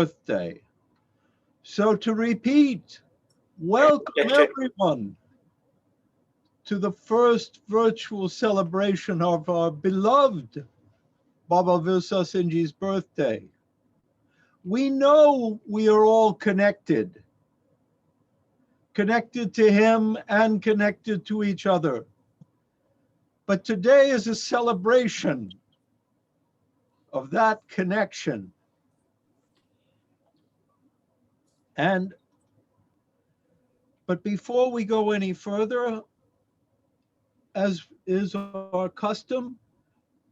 birthday. So to repeat, welcome everyone to the first virtual celebration of our beloved Baba Virsa Singh's birthday. We know we are all connected to him and connected to each other. But today is a celebration of that connection. But before we go any further, as is our custom,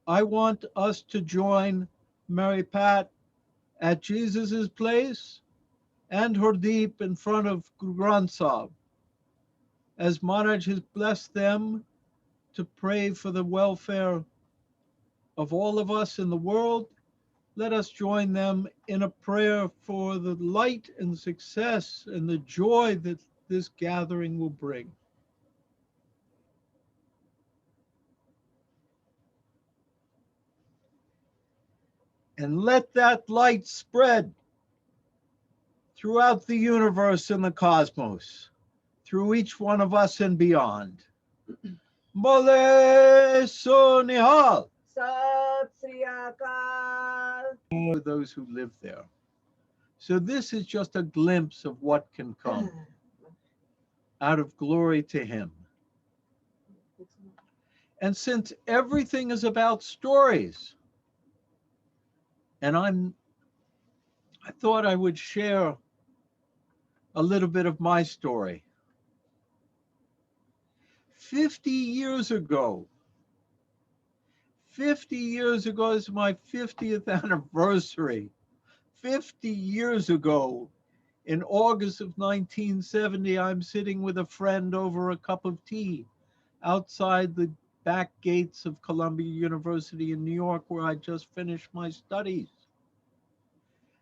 I want us to join Mary Pat at Jesus's place and Hardeep in front of Granth Sahib, as Maharaj has blessed them to pray for the welfare of all of us in the world. Let us join them in a prayer for the light and success and the joy that this gathering will bring. And let that light spread throughout the universe and the cosmos, through each one of us and beyond. Bole So Nihal. Sat Sri Akal. For those who live there. So this is just a glimpse of what can come out of glory to him. And since everything is about stories, and I thought I would share a little bit of my story. 50 years ago is my 50th anniversary. 50 years ago, in August of 1970, I'm sitting with a friend over a cup of tea outside the back gates of Columbia University in New York, where I just finished my studies.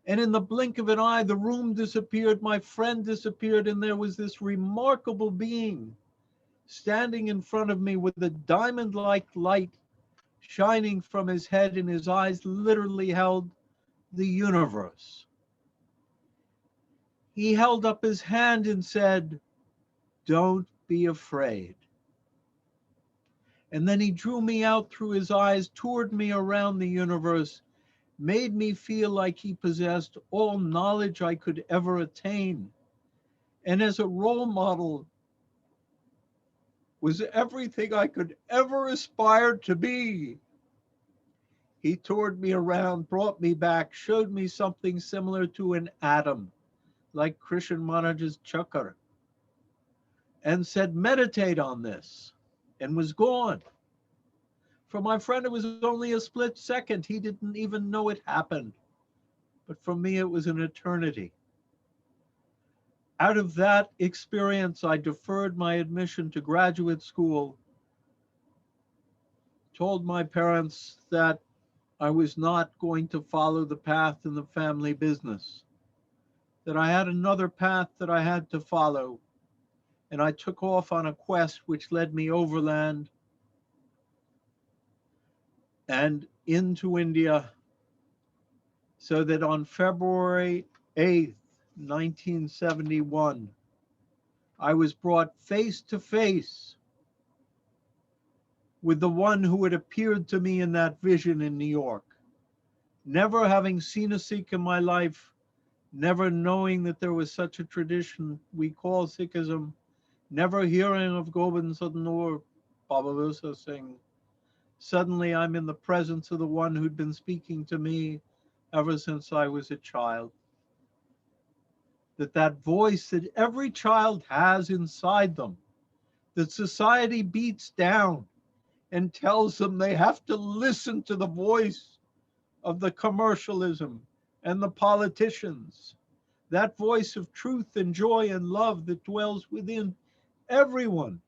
And in the blink of an eye, the room disappeared, my friend disappeared, and there was this remarkable being standing in front of me with a diamond-like light shining from his head, and his eyes literally held the universe. He held up his hand and said, "Don't be afraid." And then he drew me out through his eyes, toured me around the universe, made me feel like he possessed all knowledge I could ever attain. And as a role model, was everything I could ever aspire to be. He toured me around, brought me back, showed me something similar to an atom, like Krishan Maharaj's chakra, and said, meditate on this, and was gone. For my friend, it was only a split second. He didn't even know it happened. But for me, it was an eternity. Out of that experience, I deferred my admission to graduate school, told my parents that I was not going to follow the path in the family business, that I had another path that I had to follow. And I took off on a quest which led me overland and into India, so that on February 8th, 1971, I was brought face to face with the one who had appeared to me in that vision in New York. Never having seen a Sikh in my life, never knowing that there was such a tradition we call Sikhism, never hearing of Gobind, Sadan, or Baba Virsa Singh. Suddenly I'm in the presence of the one who'd been speaking to me ever since I was a child. That voice that every child has inside them, that society beats down and tells them they have to listen to the voice of the commercialism and the politicians, that voice of truth and joy and love that dwells within everyone.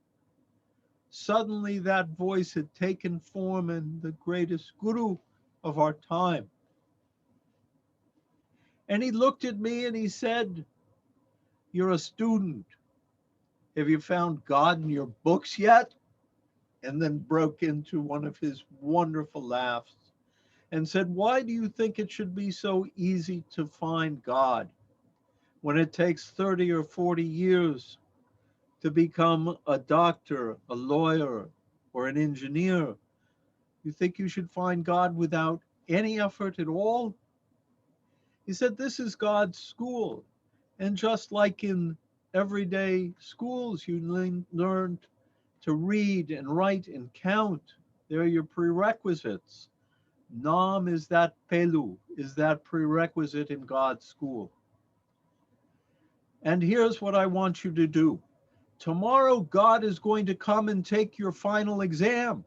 Suddenly that voice had taken form in the greatest guru of our time. And he looked at me and he said, "You're a student. Have you found God in your books yet?" And then broke into one of his wonderful laughs and said, "Why do you think it should be so easy to find God when it takes 30 or 40 years to become a doctor, a lawyer, or an engineer? You think you should find God without any effort at all?" He said, "This is God's school. And just like in everyday schools, you learn to read and write and count. They're your prerequisites. Nam is that pelu, is that prerequisite in God's school. And here's what I want you to do. Tomorrow, God is going to come and take your final exam.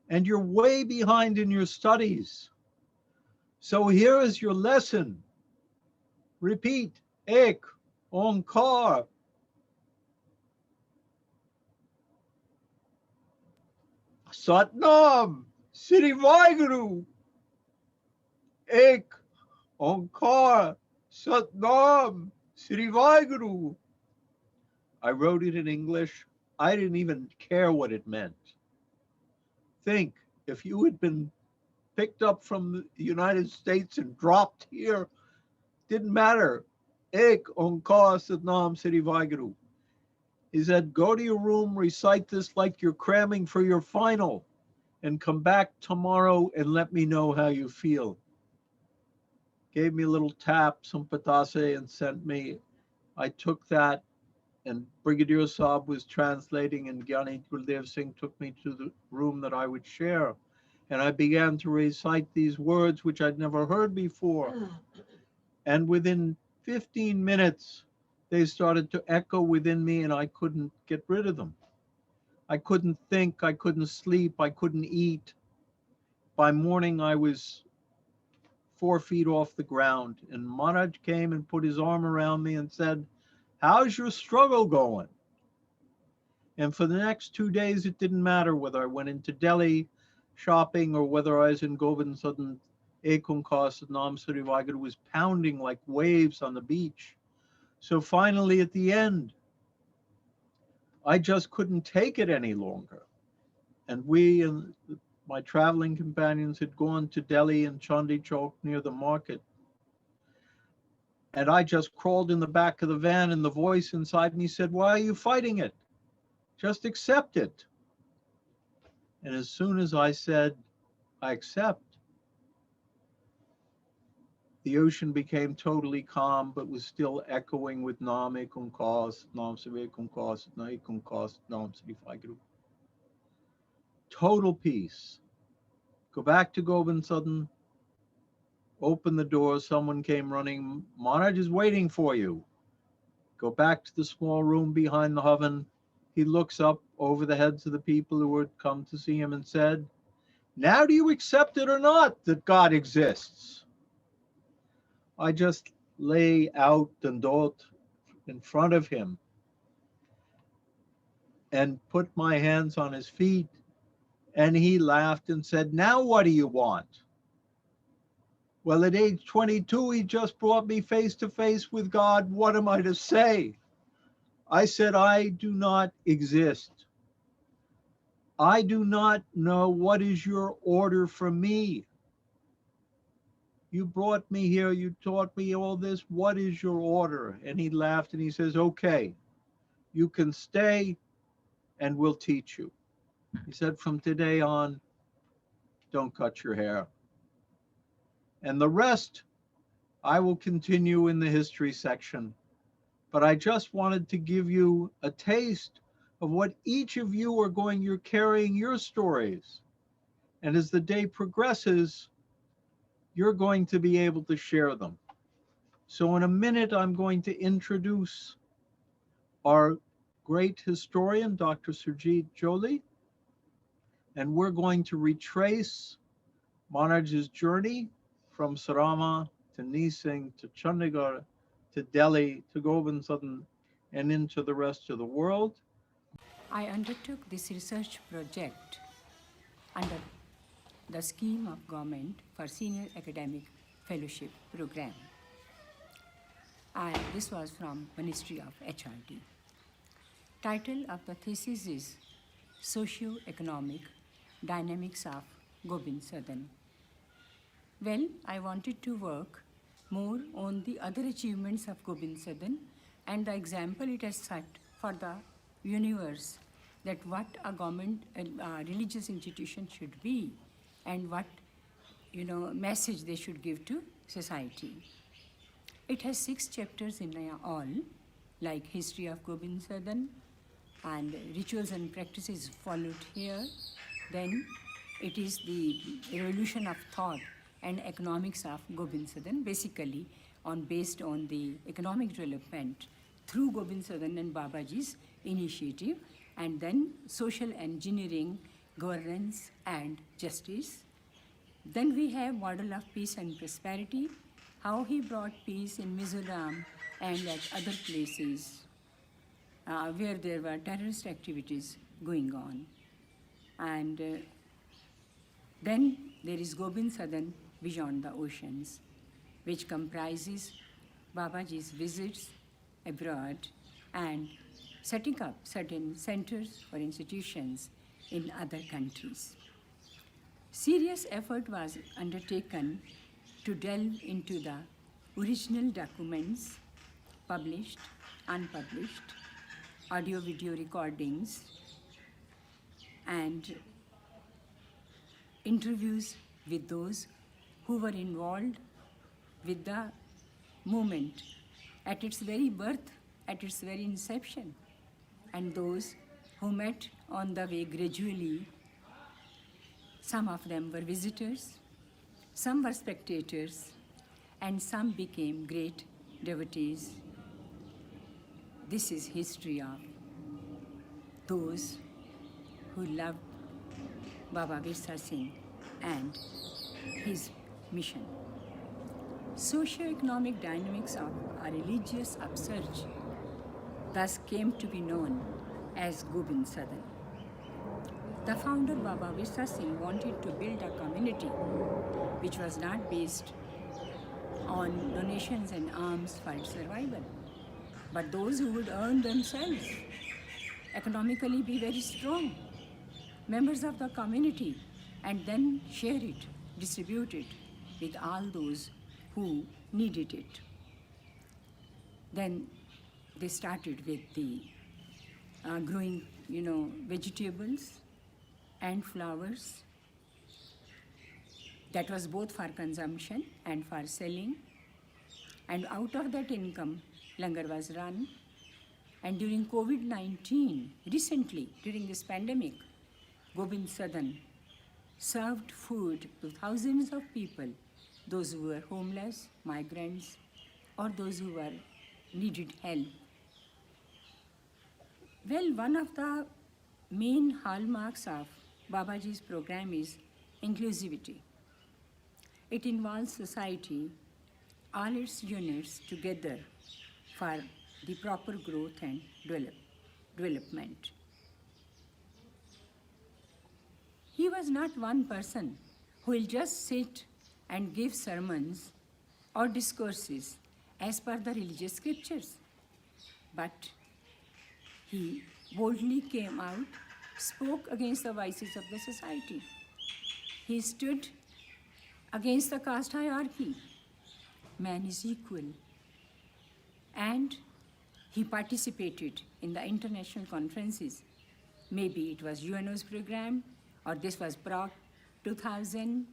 And you're way behind in your studies. So here is your lesson. Repeat, ek, onkar. Satnam, Sri Vaheguru, ek, onkar, Satnam, Sri Vaheguru. I wrote it in English. I didn't even care what it meant. Think, if you had been picked up from the United States and dropped here, didn't matter. Ek onkar satnam Sri Vaheguru. He said, go to your room, recite this like you're cramming for your final, and come back tomorrow and let me know how you feel. Gave me a little tap, some patase, and sent me. I took that, and Brigadier Saab was translating, and Gyani Gurdev Singh took me to the room that I would share. And I began to recite these words, which I'd never heard before. And within 15 minutes, they started to echo within me, and I couldn't get rid of them. I couldn't think, I couldn't sleep, I couldn't eat. By morning, I was 4 feet off the ground, and Maharaj came and put his arm around me and said, how's your struggle going? And for the next 2 days, it didn't matter whether I went into Delhi shopping or whether I was in Gobind, Sadan, Ekunkar, Sadnam Sri Vaheguru was pounding like waves on the beach. So finally, at the end, I just couldn't take it any longer. And we and my traveling companions had gone to Delhi and Chandi Chowk near the market. And I just crawled in the back of the van, and the voice inside me said, why are you fighting it? Just accept it. And as soon as I said, I accept, the ocean became totally calm, but was still echoing with Nam Ekunkar, Nam Sri Ekunkar, Nam Ekunkar, Nam Sri Vaheguru. Total peace. Go back to Gobind Sadan, open the door, someone came running, Maharaj is waiting for you. Go back to the small room behind the oven. He looks up over the heads of the people who had come to see him and said, now do you accept it or not that God exists? I just lay out dandot in front of him and put my hands on his feet, and he laughed and said, now what do you want? Well, at age 22, he just brought me face to face with God. What am I to say? I said, I do not exist. I do not know what is your order for me. You brought me here, you taught me all this, what is your order? And he laughed and he says, okay, you can stay and we'll teach you. He said, from today on, don't cut your hair. And the rest, I will continue in the history section. But I just wanted to give you a taste of what each of you are going, you're carrying your stories. And as the day progresses, you're going to be able to share them. So in a minute, I'm going to introduce our great historian, Dr. Surjit Joly, and we're going to retrace Maharaj's journey from Sarama to Nising to Chandigarh to Delhi to Gobind Sadan and into the rest of the world. I undertook this research project under the scheme of government for senior academic fellowship program. And this was from Ministry of HRD. Title of the thesis is Socio-Economic Dynamics of Gobind Sadan. Well, I wanted to work more on the other achievements of Gobind Sadan and the example it has set for the universe, that what a government, religious institution should be and what message they should give to society. It has 6 chapters in all, like history of Gobind Sadan and rituals and practices followed here. Then it is the revolution of thought and economics of Gobind Sadan, basically based on the economic development through Gobind Sadan and Babaji's initiative, and then social engineering, governance and justice. Then we have model of peace and prosperity, how he brought peace in Mizoram and at other places where there were terrorist activities going on. And then there is Gobind Sadan Beyond the Oceans, which comprises Babaji's visits abroad and setting up certain centers or institutions in other countries. Serious effort was undertaken to delve into the original documents, published, unpublished, audio-video recordings, and interviews with those who were involved with the movement at its very birth, at its very inception, and those who met on the way gradually. Some of them were visitors, some were spectators, and some became great devotees. This is history of those who loved Baba Virsa Singh and his mission. Socio-economic dynamics of a religious upsurge thus came to be known as Gobind Sadan. The founder Baba Virsa Singh wanted to build a community which was not based on donations and alms for its survival, but those who would earn themselves, economically be very strong, members of the community, and then share it, distribute it with all those who needed it. Then they started with the growing, vegetables and flowers. That was both for consumption and for selling. And out of that income, langar was run. And during COVID-19, recently, during this pandemic, Gobind Sadan served food to thousands of people, those who were homeless, migrants, or those who were needed help. Well, one of the main hallmarks of Babaji's program is inclusivity. It involves society, all its units together for the proper growth and development. He was not one person who will just sit and give sermons or discourses as per the religious scriptures, but he boldly came out, spoke against the vices of the society. He stood against the caste hierarchy. Man is equal. And he participated in the international conferences. Maybe it was UNO's program, or this was Prague 2000,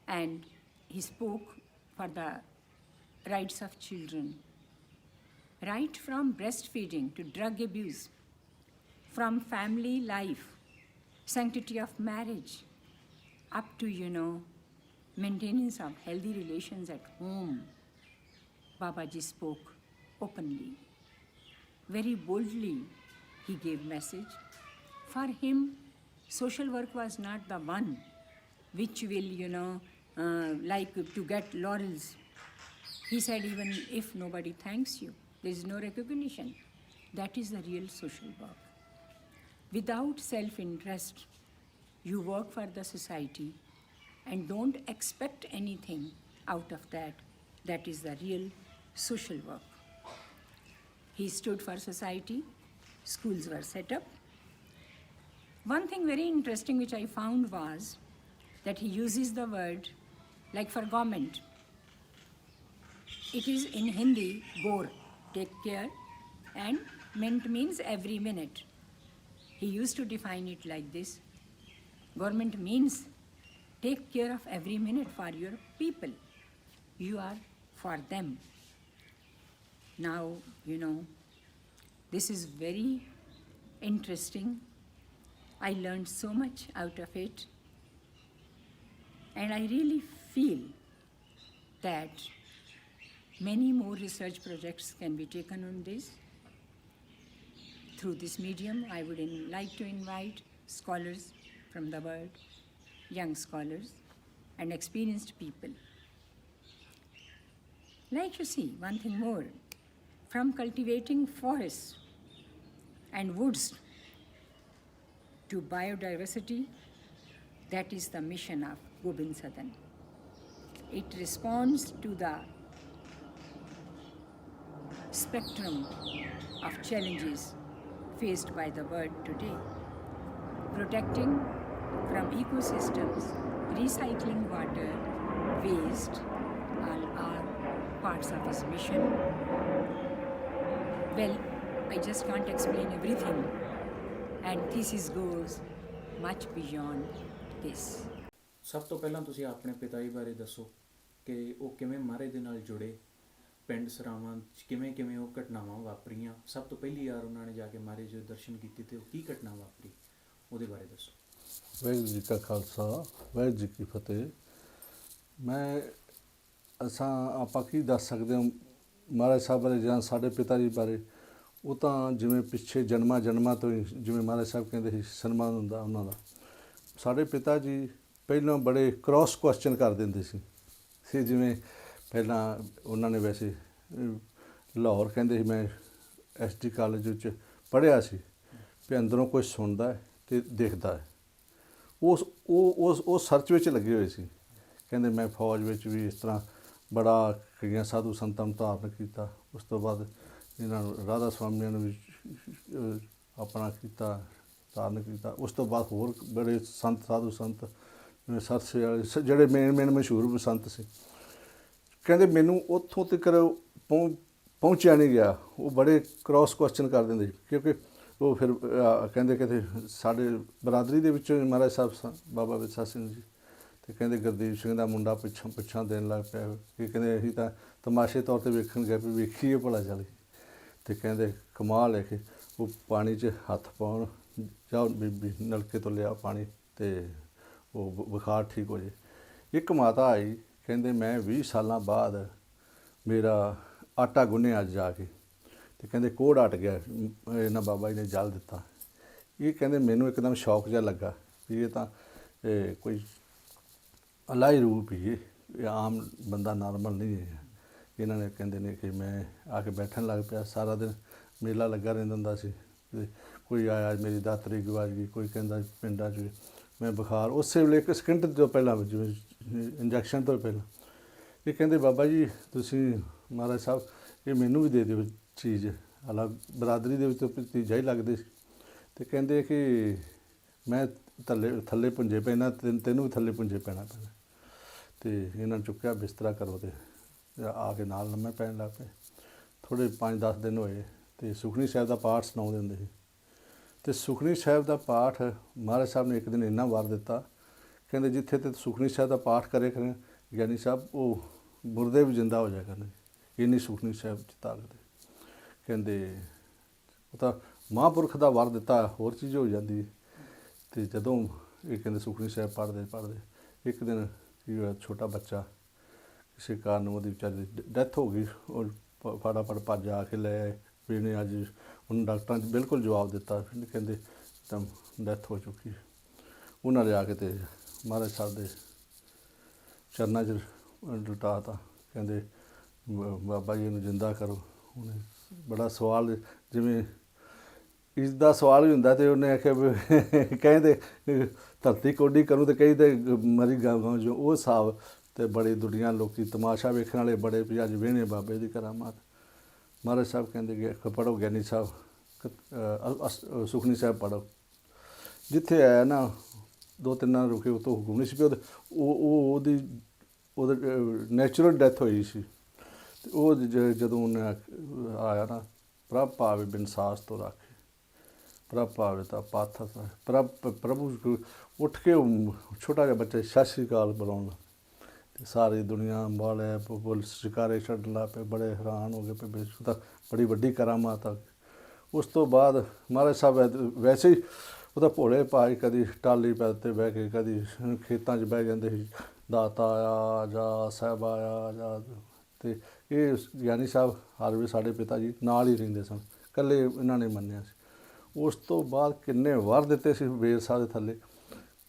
and he spoke for the rights of children. Right from breastfeeding to drug abuse, from family life, sanctity of marriage, up to, maintenance of healthy relations at home, Babaji spoke openly. Very boldly, he gave message. For him, social work was not the one which will, like to get laurels. He said, even if nobody thanks you, there is no recognition. That is the real social work. Without self-interest, you work for the society and don't expect anything out of that. That is the real social work. He stood for society. Schools were set up. One thing very interesting which I found was that he uses the word like for government. It is in Hindi, gor, take care, and mint means every minute. He used to define it like this. Government means take care of every minute for your people. You are for them. Now, this is very interesting. I learned so much out of it. And I really feel that many more research projects can be taken on this. Through this medium, I would like to invite scholars from the world, young scholars, and experienced people. Like you see, one thing more, from cultivating forests and woods to biodiversity, that is the mission of Gobind Sadan. It responds to the spectrum of challenges faced by the world today. Protecting from ecosystems, recycling water, waste, all are parts of his mission. Well, I just can't explain everything, and thesis goes much beyond this. ਸਭ ਤੋਂ ਪਹਿਲਾਂ ਤੁਸੀਂ ਆਪਣੇ ਪਿਤਾ ਜੀ ਬਾਰੇ ਦੱਸੋ ਕਿ ਉਹ ਕਿਵੇਂ ਮਹਾਰਾਜ ਦੇ ਨਾਲ ਜੁੜੇ, ਪਿੰਡ ਸਰਾਵਾਂ 'ਚ ਕਿਵੇਂ ਕਿਵੇਂ ਉਹ ਘਟਨਾਵਾਂ ਵਾਪਰੀਆਂ। ਸਭ ਤੋਂ ਪਹਿਲੀ ਵਾਰ ਉਹਨਾਂ ਨੇ ਜਾ ਕੇ ਮਹਾਰਾਜ ਜੀ ਦੇ ਦਰਸ਼ਨ ਕੀਤੇ ਤੇ ਉਹ ਕੀ ਘਟਨਾ ਵਾਪਰੀ, ਉਹਦੇ ਬਾਰੇ ਦੱਸੋ। ਵਾਹਿਗੁਰੂ ਜੀ ਕਾ ਖਾਲਸਾ, ਵਾਹਿਗੁਰੂ ਜੀ ਕੀ ਫਤਿਹ। ਆਪਾਂ ਕੀ ਦੱਸ ਸਕਦੇ ਹਾਂ ਮਹਾਰਾਜ ਸਾਹਿਬ ਬਾਰੇ ਜਾਂ ਸਾਡੇ ਪਿਤਾ ਜੀ ਬਾਰੇ। ਉਹ ਤਾਂ ਜਿਵੇਂ ਪਿੱਛੇ ਜਨਮਾਂ ਤੋਂ ਹੀ ਜਿਵੇਂ ਮਹਾਰਾਜ ਸਾਹਿਬ ਕਹਿੰਦੇ ਸੀ ਸਨਮਾਨ ਹੁੰਦਾ ਉਹਨਾਂ ਦਾ। ਸਾਡੇ ਪਿਤਾ ਜੀ ਪਹਿਲਾਂ ਬੜੇ ਕ੍ਰੋਸ ਕੁਐਸਚਨ ਕਰ ਦਿੰਦੇ ਸੀ ਜਿਵੇਂ ਪਹਿਲਾਂ ਉਹਨਾਂ ਨੇ ਵੈਸੇ ਲਾਹੌਰ ਕਹਿੰਦੇ ਸੀ ਮੈਂ SD ਕਾਲਜ ਵਿੱਚ ਪੜ੍ਹਿਆ ਸੀ ਵੀ ਅੰਦਰੋਂ ਕੁਝ ਸੁਣਦਾ ਅਤੇ ਦਿਖਦਾ ਹੈ। ਉਸ ਸਰਚ ਵਿੱਚ ਲੱਗੇ ਹੋਏ ਸੀ। ਕਹਿੰਦੇ ਮੈਂ ਫੌਜ ਵਿੱਚ ਵੀ ਇਸ ਤਰ੍ਹਾਂ ਬੜਾ ਕਈਆਂ ਸਾਧੂ ਸੰਤਾਂ ਨੂੰ ਧਾਰਨ ਕੀਤਾ। ਉਸ ਤੋਂ ਬਾਅਦ ਇਹਨਾਂ ਨੂੰ ਰਾਧਾ ਸਵਾਮੀਆਂ ਨੂੰ ਵੀ ਆਪਣਾ ਕੀਤਾ, ਧਾਰਨ ਕੀਤਾ। ਉਸ ਤੋਂ ਬਾਅਦ ਹੋਰ ਬੜੇ ਸੰਤ ਸਾਧੂ ਸੰਤ ਜਿਵੇਂ ਸਰਸੇ ਵਾਲੇ ਜਿਹੜੇ ਮੇਨ ਮਸ਼ਹੂਰ ਸੰਤ ਸੀ। ਕਹਿੰਦੇ ਮੈਨੂੰ ਉੱਥੋਂ ਤੱਕ ਪਹੁੰਚਿਆ ਨਹੀਂ ਗਿਆ। ਉਹ ਬੜੇ ਕ੍ਰੋਸ ਕੁਐਸਚਨ ਕਰ ਦਿੰਦੇ ਸੀ ਕਿਉਂਕਿ ਉਹ ਫਿਰ ਕਹਿੰਦੇ ਕਿਤੇ ਸਾਡੇ ਬਰਾਦਰੀ ਦੇ ਵਿੱਚੋਂ ਮਹਾਰਾਜ ਸਾਹਿਬ ਬਾਬਾ ਵਿਰਸਾ ਸਿੰਘ ਜੀ ਅਤੇ ਕਹਿੰਦੇ ਗੁਰਦੀਪ ਸਿੰਘ ਦਾ ਮੁੰਡਾ ਪਿੱਛਾਂ ਦੇਣ ਲੱਗ ਪਿਆ ਕਿ ਕਹਿੰਦੇ ਅਸੀਂ ਤਾਂ ਤਮਾਸ਼ੇ ਤੌਰ 'ਤੇ ਵੇਖਣ ਗਏ ਵੀ ਵੇਖੀਏ ਭਲਾ ਚੱਲ। ਅਤੇ ਕਹਿੰਦੇ ਕਮਾਲ ਹੈ ਕਿ ਉਹ ਪਾਣੀ 'ਚ ਹੱਥ ਪਾਉਣ ਜਾਂ ਬੀਬੀ ਨਲਕੇ ਤੋਂ ਲਿਆ ਪਾਣੀ ਅਤੇ ਉਹ ਬੁਖਾਰ ਠੀਕ ਹੋ ਜਾਏ। ਇੱਕ ਮਾਤਾ ਆਈ, ਕਹਿੰਦੇ ਮੈਂ 20 ਸਾਲਾਂ ਬਾਅਦ ਮੇਰਾ ਆਟਾ ਗੁੰਨਿਆ ਅੱਜ ਜਾ ਕੇ ਅਤੇ ਕਹਿੰਦੇ ਕੋਹੜ ਹਟ ਗਿਆ, ਇਹਨਾਂ ਬਾਬਾ ਜੀ ਨੇ ਜਲ ਦਿੱਤਾ। ਇਹ ਕਹਿੰਦੇ ਮੈਨੂੰ ਇੱਕਦਮ ਸ਼ੌਕ ਜਿਹਾ ਲੱਗਾ ਵੀ ਇਹ ਤਾਂ ਕੋਈ ਅਲਾਈ ਰੂਪ ਹੀ ਇਹ ਆਮ ਬੰਦਾ ਨਾਰਮਲ ਨਹੀਂ ਹੈ। ਇਹਨਾਂ ਨੇ ਕਹਿੰਦੇ ਨੇ ਕਿ ਮੈਂ ਆ ਕੇ ਬੈਠਣ ਲੱਗ ਪਿਆ। ਸਾਰਾ ਦਿਨ ਮੇਲਾ ਲੱਗਾ ਰਹਿੰਦਾ ਹੁੰਦਾ ਸੀ। ਕੋਈ ਆਇਆ ਮੇਰੀ ਦਾਤਰੀ ਗਵਾਚ ਗਈ, ਕੋਈ ਕਹਿੰਦਾ ਪਿੰਡਾਂ 'ਚ ਮੈਂ ਬੁਖਾਰ। ਉਸੇ ਵੇਲੇ 1 ਸਕਿੰਟ ਤੋਂ ਪਹਿਲਾਂ ਜਿਵੇਂ ਇੰਜੈਕਸ਼ਨ ਤੋਂ ਪਹਿਲਾਂ ਇਹ ਕਹਿੰਦੇ ਬਾਬਾ ਜੀ ਤੁਸੀਂ ਮਹਾਰਾਜ ਸਾਹਿਬ ਇਹ ਮੈਨੂੰ ਵੀ ਦੇ ਦਿਓ ਚੀਜ਼। ਹਾਲਾਂ ਬਰਾਦਰੀ ਦੇ ਵਿੱਚ ਭਤੀਜਾ ਹੀ ਲੱਗਦੇ ਸੀ। ਅਤੇ ਕਹਿੰਦੇ ਕਿ ਮੈਂ ਥੱਲੇ ਪੁੰਜੇ ਪੈਣਾ, ਤੈਨੂੰ ਵੀ ਥੱਲੇ ਪੁੰਜੇ ਪੈਣਾ। ਅਤੇ ਇਹਨਾਂ ਨੂੰ ਚੁੱਕਿਆ ਬਿਸਤਰਾ ਕਰੋ ਅਤੇ ਆ ਕੇ ਨਾਲ ਲੰਮੇ ਪੈਣ ਲੱਗ ਪਏ। ਥੋੜ੍ਹੇ 5-10 ਦਿਨ ਹੋਏ ਅਤੇ ਸੁਖਮਨੀ ਸਾਹਿਬ ਦਾ ਪਾਠ ਸੁਣਾਉਂਦੇ ਹੁੰਦੇ ਸੀ। ਅਤੇ ਸੁਖਮਨੀ ਸਾਹਿਬ ਦਾ ਪਾਠ ਮਹਾਰਾਜ ਸਾਹਿਬ ਨੇ ਇੱਕ ਦਿਨ ਇੰਨਾ ਵਾਰ ਦਿੱਤਾ, ਕਹਿੰਦੇ ਜਿੱਥੇ ਤੇ ਸੁਖਮਨੀ ਸਾਹਿਬ ਦਾ ਪਾਠ ਕਰੇ ਕਰਨ ਗਿਆਨੀ ਸਾਹਿਬ ਉਹ ਮੁਰਦੇ ਵੀ ਜ਼ਿੰਦਾ ਹੋ ਜਾਇਆ ਕਰਨ, ਇੰਨੀ ਸੁਖਮਨੀ ਸਾਹਿਬ 'ਚ ਤਾਕਤ। ਕਹਿੰਦੇ ਉਹ ਤਾਂ ਮਹਾਂਪੁਰਖ ਦਾ ਵਰ ਦਿੱਤਾ, ਹੋਰ ਚੀਜ਼ ਹੋ ਜਾਂਦੀ। ਅਤੇ ਜਦੋਂ ਇਹ ਕਹਿੰਦੇ ਸੁਖਮਨੀ ਸਾਹਿਬ ਪੜ੍ਹਦੇ ਇੱਕ ਦਿਨ ਕੀ ਹੋਇਆ, ਛੋਟਾ ਬੱਚਾ ਕਿਸੇ ਕਾਰਨ ਉਹਦੀ ਵਿਚਾਰੀ ਦੀ ਡੈਥ ਹੋ ਗਈ। ਉਹ ਫਟਾਫਟ ਭੱਜ ਆ ਕੇ ਲੈ ਆਏ ਵੀ ਇਹਨੇ ਅੱਜ ਉਹਨੂੰ ਡਾਕਟਰਾਂ 'ਚ ਬਿਲਕੁਲ ਜਵਾਬ ਦਿੱਤਾ, ਕਹਿੰਦੇ ਤਾਂ ਡੈਥ ਹੋ ਚੁੱਕੀ। ਉਹਨਾਂ ਨੇ ਆ ਕੇ ਅਤੇ ਮਹਾਰਾਜ ਸਾਹਿਬ ਦੇ ਚਰਨਾਂ 'ਚ ਲੁਟਾ ਤਾ। ਕਹਿੰਦੇ ਬਾਬਾ ਜੀ ਇਹਨੂੰ ਜ਼ਿੰਦਾ ਕਰੋ। ਉਹਨੇ ਬੜਾ ਸਵਾਲ ਜਿਵੇਂ ਇਸ ਦਾ ਸਵਾਲ ਵੀ ਹੁੰਦਾ ਅਤੇ ਉਹਨੇ ਆਖਿਆ ਵੀ ਕਹਿੰਦੇ ਧਰਤੀ ਕੋਡੀ ਕरूँ ਅਤੇ ਕਈ ਤਾਂ ਮਰੀ ਗਾਂ ਜੋ ਉਹ ਹਿਸਾਬ। ਅਤੇ ਬੜੀ ਦੁਨੀਆ ਲੋਕ ਤਮਾਸ਼ਾ ਵੇਖਣ ਵਾਲੇ ਬੜੇ ਵੀ ਅੱਜ ਵੇਹਣੇ ਬਾਬੇ ਦੀ ਕਰਾਮਾਤ। ਮਹਾਰਾਜ ਸਾਹਿਬ ਕਹਿੰਦੇ ਪੜ੍ਹੋ ਗਿਆਨੀ ਸਾਹਿਬ ਸੁਖਮਨੀ ਸਾਹਿਬ ਪੜ੍ਹੋ। ਜਿੱਥੇ ਆਇਆ ਨਾ 2-3 ਦਿਨ ਰੁਕੇ, ਉਹ ਤੋਂ ਹੁਕਮ ਨਹੀਂ ਸੀ ਪਿਆ। ਉਹਦੀ ਨੈਚੁਰਲ ਡੈਥ ਹੋਈ ਸੀ। ਅਤੇ ਉਹ ਜਦੋਂ ਉਹਨੇ ਆਇਆ ਨਾ, ਪ੍ਰਭ ਭਾਵੇ ਬਿਨਸਾਸ ਤੋਂ ਰਾਖੇ, ਪ੍ਰਭ ਭਾਵੇ ਤਾਂ ਪਾਥ, ਪ੍ਰਭੂ ਉੱਠ ਕੇ ਉਹ ਛੋਟਾ ਜਿਹਾ ਬੱਚਾ ਸਤਿ ਸ਼੍ਰੀ ਅਕਾਲ ਬੁਲਾਉਣਾ, ਅਤੇ ਸਾਰੀ ਦੁਨੀਆ ਵਾਲੇ ਪੁਲਿਸ ਸ਼ਿਕਾਰੇ ਛੱਡਣ ਲੱਗ ਪਏ, ਬੜੇ ਹੈਰਾਨ ਹੋ ਗਏ ਪਏ, ਤਾਂ ਬੜੀ ਵੱਡੀ ਕਰਾਮਾਤ ਆ। ਉਸ ਤੋਂ ਬਾਅਦ ਮਹਾਰਾਜ ਸਾਹਿਬ ਵੈਸੇ ਹੀ ਉਹਦਾ ਭੋਲੇ ਭਾਈ ਕਦੀ ਟਾਲੀ ਪੈਰ 'ਤੇ ਬਹਿ ਕੇ, ਕਦੀ ਖੇਤਾਂ 'ਚ ਬਹਿ ਜਾਂਦੇ ਸੀ, ਦਾਤਾ ਆਇਆ ਜਾ, ਸਾਹਿਬ ਆਇਆ ਜਾ। ਅਤੇ ਇਹ ਗਿਆਨੀ ਸਾਹਿਬ ਹਰ ਵੇ ਸਾਡੇ ਪਿਤਾ ਜੀ ਨਾਲ ਹੀ ਰਹਿੰਦੇ ਸਨ, ਇਕੱਲੇ ਇਹਨਾਂ ਨੇ ਮੰਨਿਆ ਸੀ। ਉਸ ਤੋਂ ਬਾਅਦ ਕਿੰਨੇ ਵਰ ਦਿੱਤੇ ਸੀ ਵੇਰ ਸਾਹਿਬ ਦੇ ਥੱਲੇ,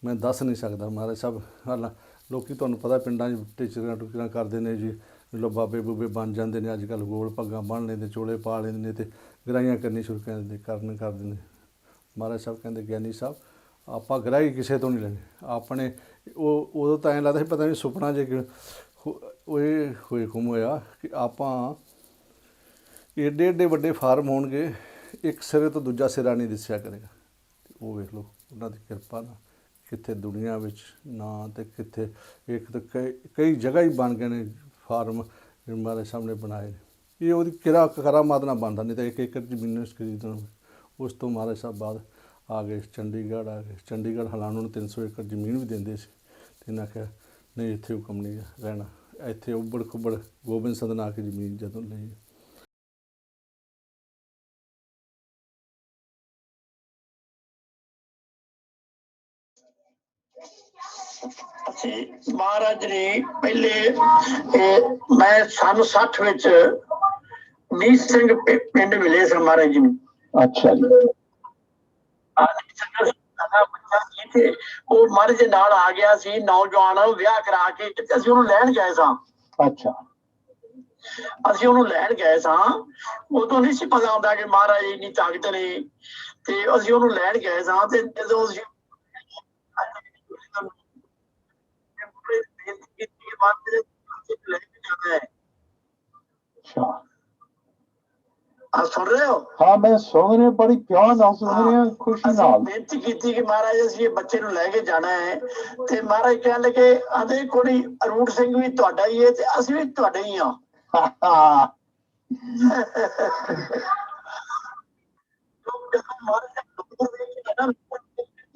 ਮੈਂ ਦੱਸ ਨਹੀਂ ਸਕਦਾ। ਮਹਾਰਾਜ ਸਾਹਿਬ ਹਾਲਾਂ ਲੋਕ ਤੁਹਾਨੂੰ ਪਤਾ ਪਿੰਡਾਂ 'ਚ ਟੀਚਰਾਂ ਟੁਚਰਾਂ ਕਰਦੇ ਨੇ ਜੀ, ਲੋ ਬਾਬੇ ਬੂਬੇ ਬਣ ਜਾਂਦੇ ਨੇ ਅੱਜ ਕੱਲ੍ਹ, ਗੋਲ ਪੱਗਾਂ ਬੰਨ੍ਹ ਲੈਂਦੇ, ਚੋਲੇ ਪਾ ਲੈਂਦੇ ਨੇ, ਅਤੇ ਗਰਾਈਆਂ ਕਰਨੀ ਸ਼ੁਰੂ ਕਰ ਦਿੰਦੇ ਨੇ। ਮਹਾਰਾਜ ਸਾਹਿਬ ਕਹਿੰਦੇ ਗਿਆਨੀ ਸਾਹਿਬ ਆਪਾਂ ਗਰਾਹੀ ਕਿਸੇ ਤੋਂ ਨਹੀਂ ਲੈਣੀ ਆਪਣੇ। ਉਹ ਉਦੋਂ ਤਾਂ ਐਂ ਲੱਗਦਾ ਸੀ ਪਤਾ ਨਹੀਂ ਸੁਪਨਾ ਜੇ ਇਹ ਹੁਕਮ ਹੋਇਆ ਕਿ ਆਪਾਂ ਏਡੇ ਏਡੇ ਵੱਡੇ ਫਾਰਮ ਹੋਣਗੇ, ਇੱਕ ਸਿਰੇ ਤੋਂ ਦੂਜਾ ਸਿਰਾ ਨਹੀਂ ਦਿਸਿਆ ਕਰੇਗਾ। ਉਹ ਵੇਖ ਲਓ ਉਹਨਾਂ ਦੀ ਕਿਰਪਾ ਨਾਲ ਕਿੱਥੇ ਦੁਨੀਆ ਵਿੱਚ ਨਾ, ਅਤੇ ਕਿੱਥੇ ਇੱਕ ਤਾਂ ਕਈ ਜਗ੍ਹਾ ਹੀ ਬਣ ਗਏ ਨੇ ਫਾਰਮ ਮਹਾਰਾਜ ਸਾਹਿਬ ਨੇ ਬਣਾਏ ਨੇ। ਇਹ ਉਹਦੀ ਕਰਾਮਾਤ ਨਾਲ ਬਣਦਾ, ਨਹੀਂ ਤਾਂ ਇੱਕ ਏਕੜ ਜ਼ਮੀਨ ਖਰੀਦਣ। ਉਸ ਤੋਂ ਮਹਾਰਾਜ ਸਾਹਿਬ ਬਾਅਦ ਆ ਗਏ ਚੰਡੀਗੜ੍ਹ, ਆ ਗਏ ਚੰਡੀਗੜ੍ਹ ਹਾਲਾਂਕਿ ਨੂੰ 300 ਏਕੜ ਜ਼ਮੀਨ ਵੀ ਦਿੰਦੇ ਸੀ, ਅਤੇ ਇਹਨਾਂ ਆਖਿਆ ਨਹੀਂ ਇੱਥੇ ਹੁਕਮ ਨਹੀਂ ਰਹਿਣਾ, ਇੱਥੇ ਉੱਬੜ ਖੁੱਬੜ ਗੋਬਿੰਦ ਸਦਨ ਆ ਕੇ ਜ਼ਮੀਨ ਜਦੋਂ ਲਈ। ਅਸੀਂ ਮਹਾਰਾਜ ਨੇ ਪਹਿਲੇ ਮੈਂ ਸਨ 60 ਵਿੱਚ ਮੀਤ ਸਿੰਘ ਪਿੰਡ ਮਿਲੇ ਸਨ ਮਹਾਰਾਜ ਜੀ ਨੂੰ। ਅੱਛਾ ਜੀ। ਬੱਚਾ ਸੀ ਤੇ ਉਹ ਮਹਾਰਾਜ ਦੇ ਨਾਲ ਆ ਗਿਆ ਸੀ, ਨੌਜਵਾਨ ਵਿਆਹ ਕਰਾ ਕੇ, ਤੇ ਅਸੀਂ ਉਹਨੂੰ ਲੈਣ ਗਏ ਸਾਂ। ਅੱਛਾ। ਅਸੀਂ ਉਹਨੂੰ ਲੈਣ ਗਏ ਸਾਂ, ਉਦੋਂ ਨਹੀਂ ਸੀ ਪਤਾ ਹੁੰਦਾ ਕਿ ਮਹਾਰਾਜ ਇੰਨੀ ਤਾਕਤ ਨੇ, ਤੇ ਅਸੀਂ ਉਹਨੂੰ ਲੈਣ ਗਏ ਸਾਂ। ਤੇ ਜਦੋਂ ਅਸੀਂ ਸੁਣ ਰਹੇ ਹੋ? ਹਾਂ ਮੈਂ ਸੁਣ ਰਿਹਾ, ਬੜੀ ਪਿਆਰ ਨਾਲ ਸੁਣ ਰਿਹਾ, ਖੁਸ਼ੀ ਨਾਲ। ਬੇਨਤੀ ਕੀਤੀ ਕਿ ਮਹਾਰਾਜ ਅਸੀਂ ਇਹ ਬੱਚੇ ਨੂੰ ਲੈ ਕੇ ਜਾਣਾ ਹੈ, ਤੇ ਮਹਾਰਾਜ ਕਹਿਣ ਲੱਗੇ ਆਂਦੇ ਕੋਈ ਅਰੂਟ ਸਿੰਘ ਵੀ ਤੁਹਾਡਾ ਹੀ ਹੈ, ਤੇ ਅਸੀਂ ਵੀ ਤੁਹਾਡੇ ਹੀ ਹਾਂ।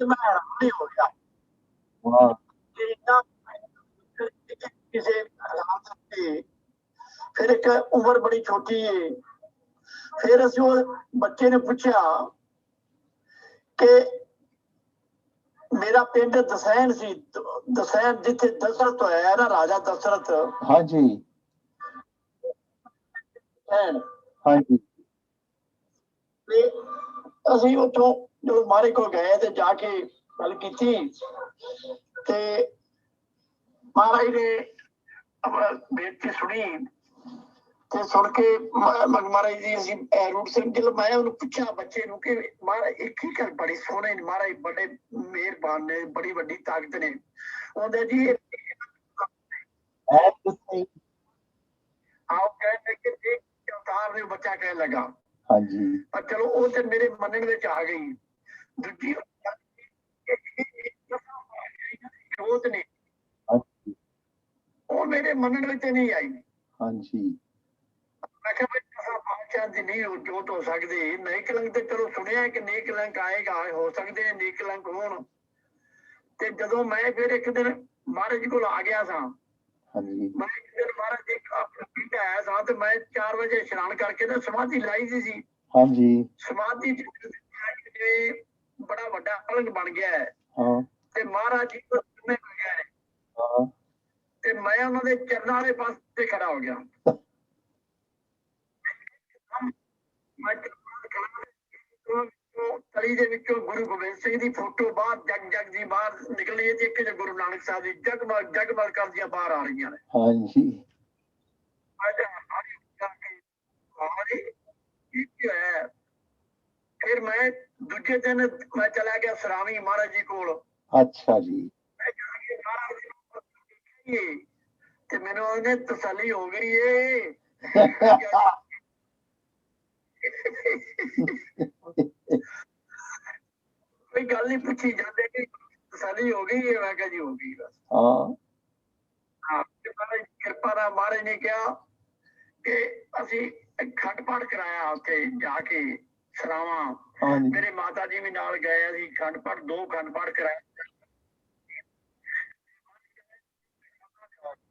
ਮੈਂ ਹੈਰਾਨ ਹੀ ਹੋ ਗਿਆ। ਕਿਸੇ ਫਿਰ ਇੱਕ ਉਮਰ ਬੜੀ ਛੋਟੀ ਹੈ। ਫਿਰ ਅਸੀਂ ਉਹ ਬੱਚੇ ਨੇ ਪੁੱਛਿਆ ਕਿ ਮੇਰਾ ਪਿੰਡ ਦਸੈਨ ਸੀ, ਦਸੈਨ ਜਿੱਥੇ ਦਸ਼ਰਥ ਹੋਇਆ ਨਾ, ਰਾਜਾ ਦਸ਼ਰਥ। ਹਾਂਜੀ ਹਾਂਜੀ। ਤੇ ਅਸੀਂ ਉੱਥੋਂ ਜਦੋਂ ਮਾਰੇ ਕੋਲ ਗਏ ਤੇ ਜਾ ਕੇ ਗੱਲ ਕੀਤੀ, ਤੇ ਮਹਾਰਾਜ ਨੇ ਬੇਨਤੀ ਸੁਣੀ, ਤੇ ਸੁਣ ਕੇ ਮਹਾਰਾਜ ਜੀ ਅਸੀਂ ਰੂਪ ਸਿੰਘ ਜੀ, ਮੈਂ ਉਹਨੂੰ ਪੁੱਛਿਆ ਬੱਚੇ ਨੂੰ ਕਿ ਮਹਾਰਾਜ ਇੱਕ ਹੀ ਗੱਲ ਬੜੀ ਸੋਹਣੇ ਨੇ, ਮਹਾਰਾਜ ਬੜੇ ਮਿਹਰਬਾਨ ਨੇ, ਬੜੀ ਵੱਡੀ ਤਾਕਤ ਨੇ। ਉਹਦੇ ਜੀ ਆਪ ਕਹਿੰਦੇ ਕਿ ਅਵਤਾਰ ਨੇ, ਬੱਚਾ ਕਹਿਣ ਲੱਗਾ। ਹਾਂਜੀ। ਪਰ ਚਲੋ ਉਹ ਤੇ ਮੇਰੇ ਮੰਨਣ ਵਿੱਚ ਆ ਗਈ। ਦੂਜੀ ਜੋਤ ਨੇ, ਉਹ ਮੇਰੇ ਮੰਨਣ ਵਿੱਚ ਨਹੀਂ ਆਈ। ਹਾਂਜੀ। ਮੈਂ ਕਿਹਾ ਬਈ ਬਾਦਸ਼ਾਹ ਦੀ ਨਹੀਂ ਜੋਤ ਹੋ ਸਕਦੀ। ਨੇਕ ਕਲੰਕ ਤੇ ਚਲੋ ਸੁਣਿਆ ਕਿ ਨੇਕ ਕਲੰਕ ਆਏਗਾ, ਹੋ ਸਕਦੇ ਨੇ ਨੇਕ ਕਲੰਕ ਹੋਣ। ਤੇ ਜਦੋਂ ਮੈਂ ਫਿਰ ਇੱਕ ਦਿਨ ਮਹਾਰਾਜ ਜੀ ਕੋਲ ਆ ਗਿਆ ਸਾਂ, ਮੈਂ ਇੱਕ ਦਿਨ ਮਹਾਰਾਜ ਜੀ ਆਪਣੇ ਪਿੰਡ ਆਇਆ ਸਾਂ, ਤੇ ਮੈਂ 4 ਵਜੇ ਇਸ਼ਨਾਨ ਕਰਕੇ ਨਾ ਸਮਾਧੀ ਲਾਈ ਦੀ ਸੀ। ਹਾਂਜੀ। ਸਮਾਧੀ ਬੜਾ ਵੱਡਾ ਪਲੰਗ ਬਣ ਗਿਆ ਹੈ, ਤੇ ਮਹਾਰਾਜ ਜੀ ਕੋਲ ਗਏ ਨੇ, ਤੇ ਮੈਂ ਉਹਨਾਂ ਦੇ ਚਰਨਾਂ ਵਾਲੇ ਪਾਸੇ ਖੜਾ ਹੋ ਗਿਆ। ਤਲੀ ਦੇ ਵਿੱਚੋਂ ਗੁਰੂ ਗੋਬਿੰਦ ਸਿੰਘ ਦੀ ਫੋਟੋ ਬਾਹਰ ਜਗ ਦੀ ਬਾਹਰ ਨਿਕਲੀ ਹੈ, ਤੇ ਇੱਕ ਗੁਰੂ ਨਾਨਕ ਸਾਹਿਬ ਦੀ ਜਗਮਗ ਕਰਦੀਆਂ ਬਾਹਰ ਆ ਰਹੀਆਂ ਨੇ। ਹਾਂਜੀ। ਫਿਰ ਮੈਂ ਦੂਜੇ ਦਿਨ ਮੈਂ ਚਲਾ ਗਿਆ ਸਰਾਵੀ ਮਹਾਰਾਜ ਜੀ ਕੋਲ। ਅੱਛਾ ਜੀ। ਤੇ ਮੈਨੂੰ ਉਹਨੇ ਤਸੱਲੀ ਹੋ ਗਈ ਏ। ਕੋਈ ਗੱਲ ਨਹੀਂ ਪੁੱਛੀ ਜਾਂਦੇ ਕਿ जी हो गई है। मैं कहा जी हो गई बस। हाँ हाँ ते महाराज दी किरपा नाल महाराज ने कहा कि ਅਸੀਂ ਖੰਡ ਪਾਠ ਕਰਾਇਆ ਉੱਥੇ ਜਾ ਕੇ ਸਰਾਵਾਂ। हाँ जी ਮੇਰੇ ਮਾਤਾ ਜੀ ਵੀ ਨਾਲ ਗਏ। ਅਸੀਂ ਖੰਡ ਪਾਠ 2 ਖੰਡ ਪਾਠ ਕਰਾਏ।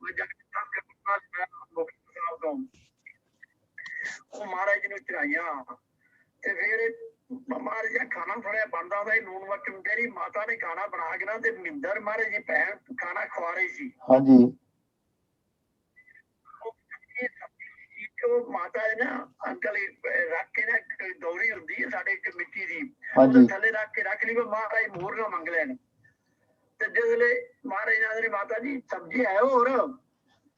ਮੈਂ ਜਾ ਕੇ ਮੁਕਤਸਰ ਸਾਹਿਬ ਤੋਂ ਉਹ ਮਹਾਰਾਜ ਜੀ ਨੂੰ ਚੜਾਈਆਂ ਤੇ ਫਿਰ ਮਹਾਰਾਜ ਜੀ ਖਾਣਾ ਥੋੜ੍ਹਾ ਬਣਦਾ ਹੁੰਦਾ ਸੀ ਲੂਣ ਮਿਰਚ। ਮੇਰੀ ਮਾਤਾ ਨੇ ਖਾਣਾ ਬਣਾ ਕੇ ਨਾ ਤੇ ਮਹਿੰਦਰ ਮਹਾਰਾਜ ਜੀ ਭੈਣ ਖਾਣਾ ਖਵਾ ਰਹੀ ਸੀ। हाँ जी ਉਹ ਮਾਤਾ ਹੈ ਨਾ ਅੰਕਲ ਰੱਖ ਕੇ ਨਾ ਇੱਕ ਦੌਰੀ ਹੁੰਦੀ ਹੈ ਸਾਡੇ ਇੱਕ ਮਿੱਟੀ ਦੀ ਹਾਂਜੀ। ਉਹਦੇ ਥੱਲੇ ਰੱਖ ਲਈ ਮਹਾਰਾਜ ਮੋਰ ਨਾ ਮੰਗ ਲੈਣ। ਤੇ ਜਿਸਲੇ ਮਹਾਰਾਜ ਜੀ ਨੇ ਮਾਤਾ ਜੀ ਸਬਜ਼ੀ ਹੈ ਹੋਰ